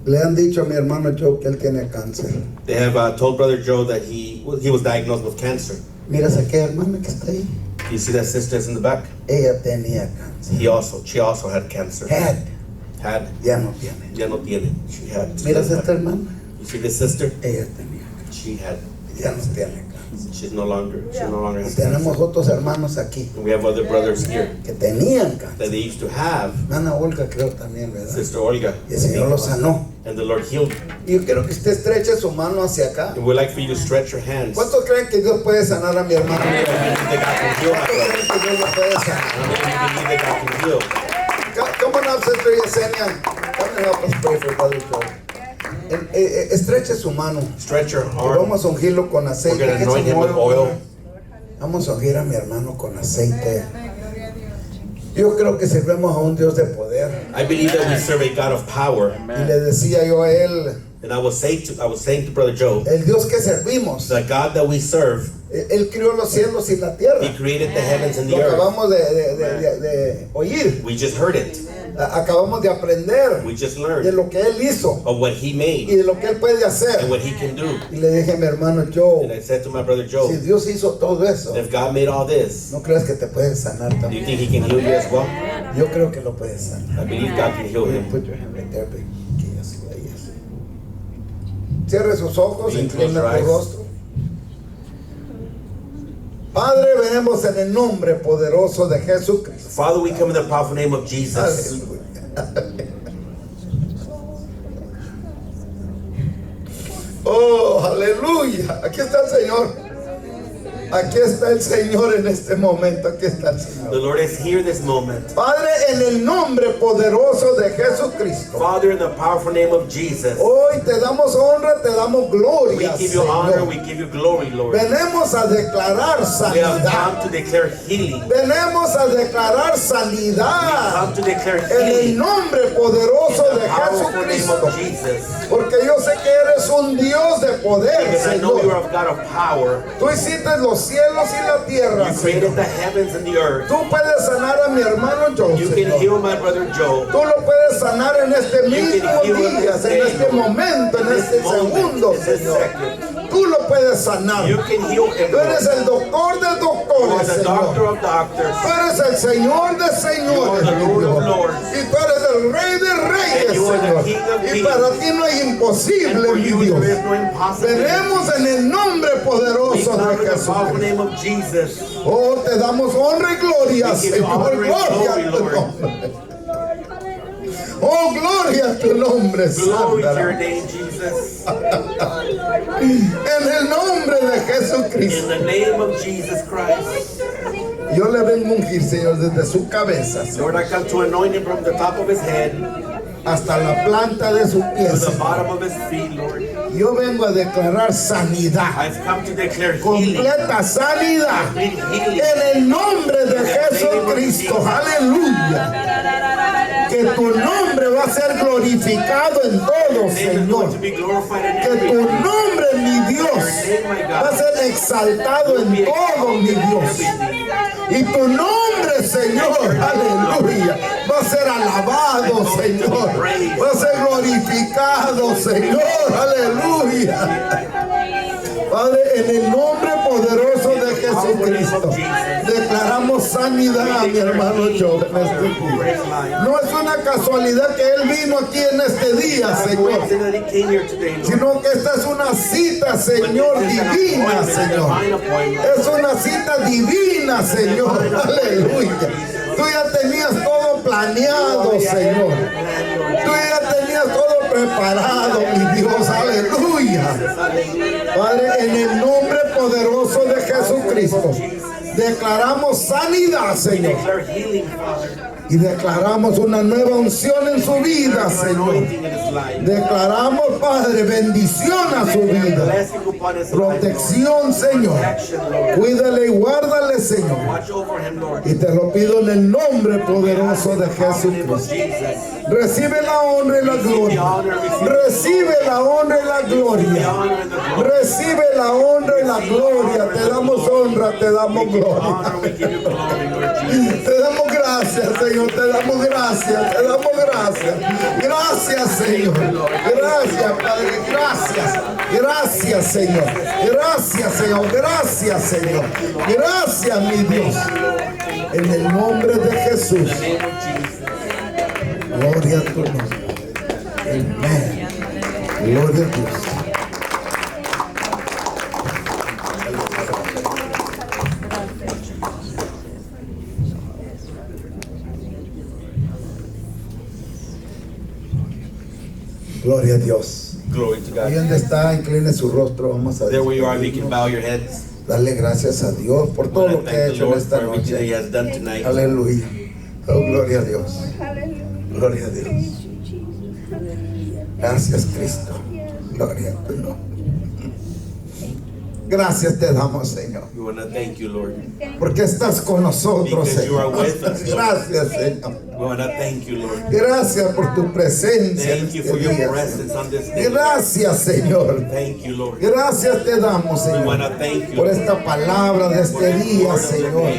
Le han dicho a mi hermano Joe que él tiene cáncer. They have told Brother Joe that he was diagnosed with cancer. Miras a aquella hermana que está ahí. You see that sisters in the back? Ella tenía cáncer. She also had cancer. Had, Ya ya no tiene. no tiene. She had. Miras a esta hermana. You see this sister? Ella tenía cáncer. She had. Ya no tiene cáncer. She no longer Y has tenemos cancer. otros hermanos aquí And we have other brothers here que tenían that cáncer. they used to have. Ana Olga creo también, ¿verdad? Sister Olga. Y el Señor lo sanó. And the Lord healed. Y yo quiero que usted estreche su mano hacia acá. And we'd like for you to stretch your hands. ¿Cuántos creen que Dios puede sanar a mi hermano? How many believe that God can heal my ¿Cuántos brother? creen que Dios lo puede sanar? How many believe that God can heal? Come on up, Sister Yesenia. Come and help us pray for Brother Joe. Estreche su mano. Stretch your Y arm. vamos a ungirlo con We're aceite. going to ¿Qué es anoint him with oil? oil. Vamos a ungir a mi hermano con aceite. Amén, gloria a Dios. Yo creo que servimos a un Dios de poder. I believe that we serve a God of power. Y le decía yo a él, And I was saying to Brother Joe, el Dios que servimos, the God that we serve, Él crió los cielos y la tierra. He created the heavens and the Lo earth. acabamos de oír. We just heard it. Acabamos de aprender We just de learned lo que Él hizo of what He y made de lo que Él puede and hacer. what He can do. Y le dije a mi hermano And Joe, I said to my brother Joe, si Dios hizo todo eso, if God made all this, ¿no crees que te puedes sanar do you también? think He can heal you as well? Yo creo que lo puedes sanar. I believe God can heal him. Put your hand right there, baby. Aquí, así, ahí, así. Cierre sus ojos, Close inclina your tu eyes. rostro. Padre, venimos en el nombre poderoso de Jesucristo. Father, we come in the powerful name of Jesus. Aleluya. Oh, aleluya. Aquí está el Señor. Aquí está el Señor en este momento. Aquí está el The Señor. Lord is here this moment. Padre, en el nombre poderoso de Jesucristo. Father, in the powerful name of Jesus, Hoy te damos honra, te damos we gloria, give you honor, Señor. we give you glory, Lord. We Venimos a declarar have sanidad. come to declare healing. Venimos a declarar We sanidad. come to declare En el healing nombre in poderoso the de powerful name Jesucristo. of Jesus. Porque yo sé que eres un Dios de poder, Because I know you Señor. are a God of power. Tú hiciste los cielos y la tierra, You created Señor. the heavens and the earth. Tú puedes sanar a mi hermano Joe, You can Señor. heal my brother Joe. Tú lo puedes sanar en este You mismo can heal in día, this en day, este Lord. momento, en In este this moment, segundo, in this Señor. second. Tú lo puedes sanar. You can heal him, Tú eres Lord. el doctor de You are doctores, the doctor Señor. of doctors. Tú eres el Señor de You are señores, the mi Lord of Dios. lords. Y tú eres el Rey de You are reyes, you are the Señor. King of Y kings. para ti no hay And imposible, for mi you Dios. there is no impossibility. Tenemos en el nombre We poderoso come de in the powerful Jesucristo. name of Jesus. Oh, te damos honra y gloria, We give you Señor. honor and Gloria a glory, tu Lord. nombre. Oh, gloria a tu nombre, Glory to your Santa. name, Jesus. En el nombre de In Jesucristo. the name of Jesus Christ. Yo le vengo a ungir, Señor, desde su cabeza, Señor, Lord, I come to anoint him from the top of his head hasta la planta de su pie, to the Señor. bottom of his feet, Lord. Yo vengo a declarar sanidad, I've come to declare healing. completa sanidad, Complete healing. en el nombre de Jesucristo. Aleluya. Que tu nombre va a ser glorificado en todo, Your name is Señor. going to be glorified in Que tu everything. nombre, mi Dios, va a ser exaltado en todo, mi Dios. Y tu nombre, Señor, aleluya, va a ser alabado, Señor. Va a ser glorificado, Señor, aleluya. Padre, en el nombre poderoso de Jesucristo, declaramos sanidad a mi hermano Job en este día. No es una casualidad que él vino aquí en este día, Señor, That he came here today, Lord. sino que esta es una cita, Señor, divina, Señor. Es una cita divina, Señor. Aleluya. Tú ya tenías todo planeado, Señor. Tú ya tenías todo preparado, mi Dios. Aleluya. Padre, en el nombre poderoso de Jesucristo, declaramos sanidad, We Señor. declare healing, Father. Y declaramos una nueva unción en su vida, Señor. Anointing in his life. Declaramos, Padre, bendición a su vida. Blessing upon his life, Lord. Protección, Señor. Protection, Lord. Cuídale y guárdale, Señor. Watch over him, Lord. Y te lo pido en el nombre poderoso de In the name of Jesucristo. Jesus. Recibe la honra y la gloria. Recibe la honra y la gloria. Recibe la honra y la gloria. Te damos honra, te damos gloria. Honor, we give you glory, Lord Jesus. Te damos gracias, Señor. Te damos gracias. Te damos gracias. Gracias, Señor. Gracias, Padre. Gracias. Gracias, Señor. Gracias, Señor. Gracias, Señor. Gracias, mi Dios. En el nombre de Jesús. In the name of Jesus. Gloria a tu nombre. Amén. Gloria a Dios. Gloria a Dios. Glory to Ahí God. donde está, incline su rostro. Vamos a There where you are, you can despedirnos. bow your heads. Darle gracias a Dios por I todo want lo to que ha thank the hecho en Lord esta for everything that He noche. has done tonight. Aleluya. Oh, gloria a Dios. Gloria a Dios. Gracias, Cristo. Gloria a tu nombre. Gracias te damos, Señor. We want to thank you, Lord. Porque estás con nosotros, Because you are Señor. with us, Lord. Gracias, Señor. We want to thank you, Lord. Gracias por tu presencia en Thank you este for your día, presence Señor. on this day. Gracias, Señor. Thank you, Lord. Gracias te damos, We Señor, want to thank you. por esta palabra de este día, Señor.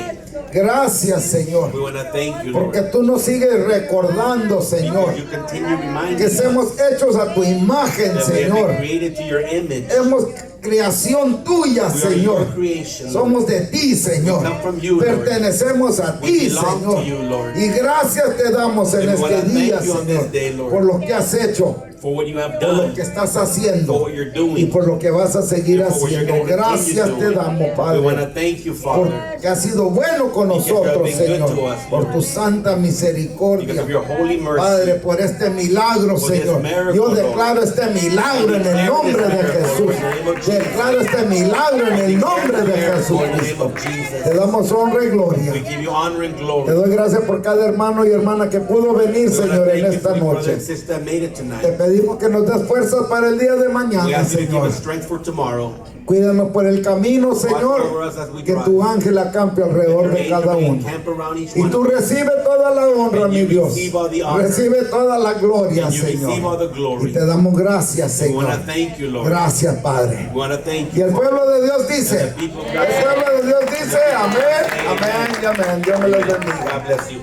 Gracias, Señor, We want to thank you, Lord. porque tú nos sigues recordando, Señor, You continue reminding que us somos hechos a tu imagen, that we have Señor. been created to your image. Hemos creación tuya, We are Señor. your creation. Somos de ti, Señor. We come from you, Lord. Pertenecemos a We ti, belong Señor. to you, Lord. Y gracias te damos en And we este wanna día, thank you on this Señor, day, Lord. por lo que has hecho, For what you have por lo done. que estás For haciendo what you're doing. y por lo que vas a seguir For what you're haciendo. going to Gracias continue te doing. damos, We want Padre, to thank you, Father. porque has sido bueno con Because you have nosotros, been good Señor, to us, por Lord. tu santa Because misericordia. of your holy mercy. Padre, por este milagro, For this Señor. miracle, Yo Lord. declaro este milagro en el nombre de Jesús. Declaro este milagro en el nombre de Jesucristo. Te damos honra y gloria. We give you honor and Te glory. doy gracias por cada hermano y hermana que pudo venir, We want to Señor, en thank you esta for your brother noche. and sister that made it Te tonight. pedimos que nos des fuerzas para el día de We mañana, ask you to give Señor. us strength for tomorrow. Cuídanos por el camino, Señor. Que tu ángel acampe alrededor de cada uno. Camp around each Y one tú of us. recibe toda la honra, And mi you Dios. receive all the honor. Recibe toda la gloria, And you receive all Señor. the glory. Y te damos gracias, We want Señor. to thank you, Lord. Gracias, Padre. We want to thank Y el you. pueblo de Dios dice, And the people of God el pueblo de Dios dice, amén, amén y amén. Dios me los bendiga. God bless you.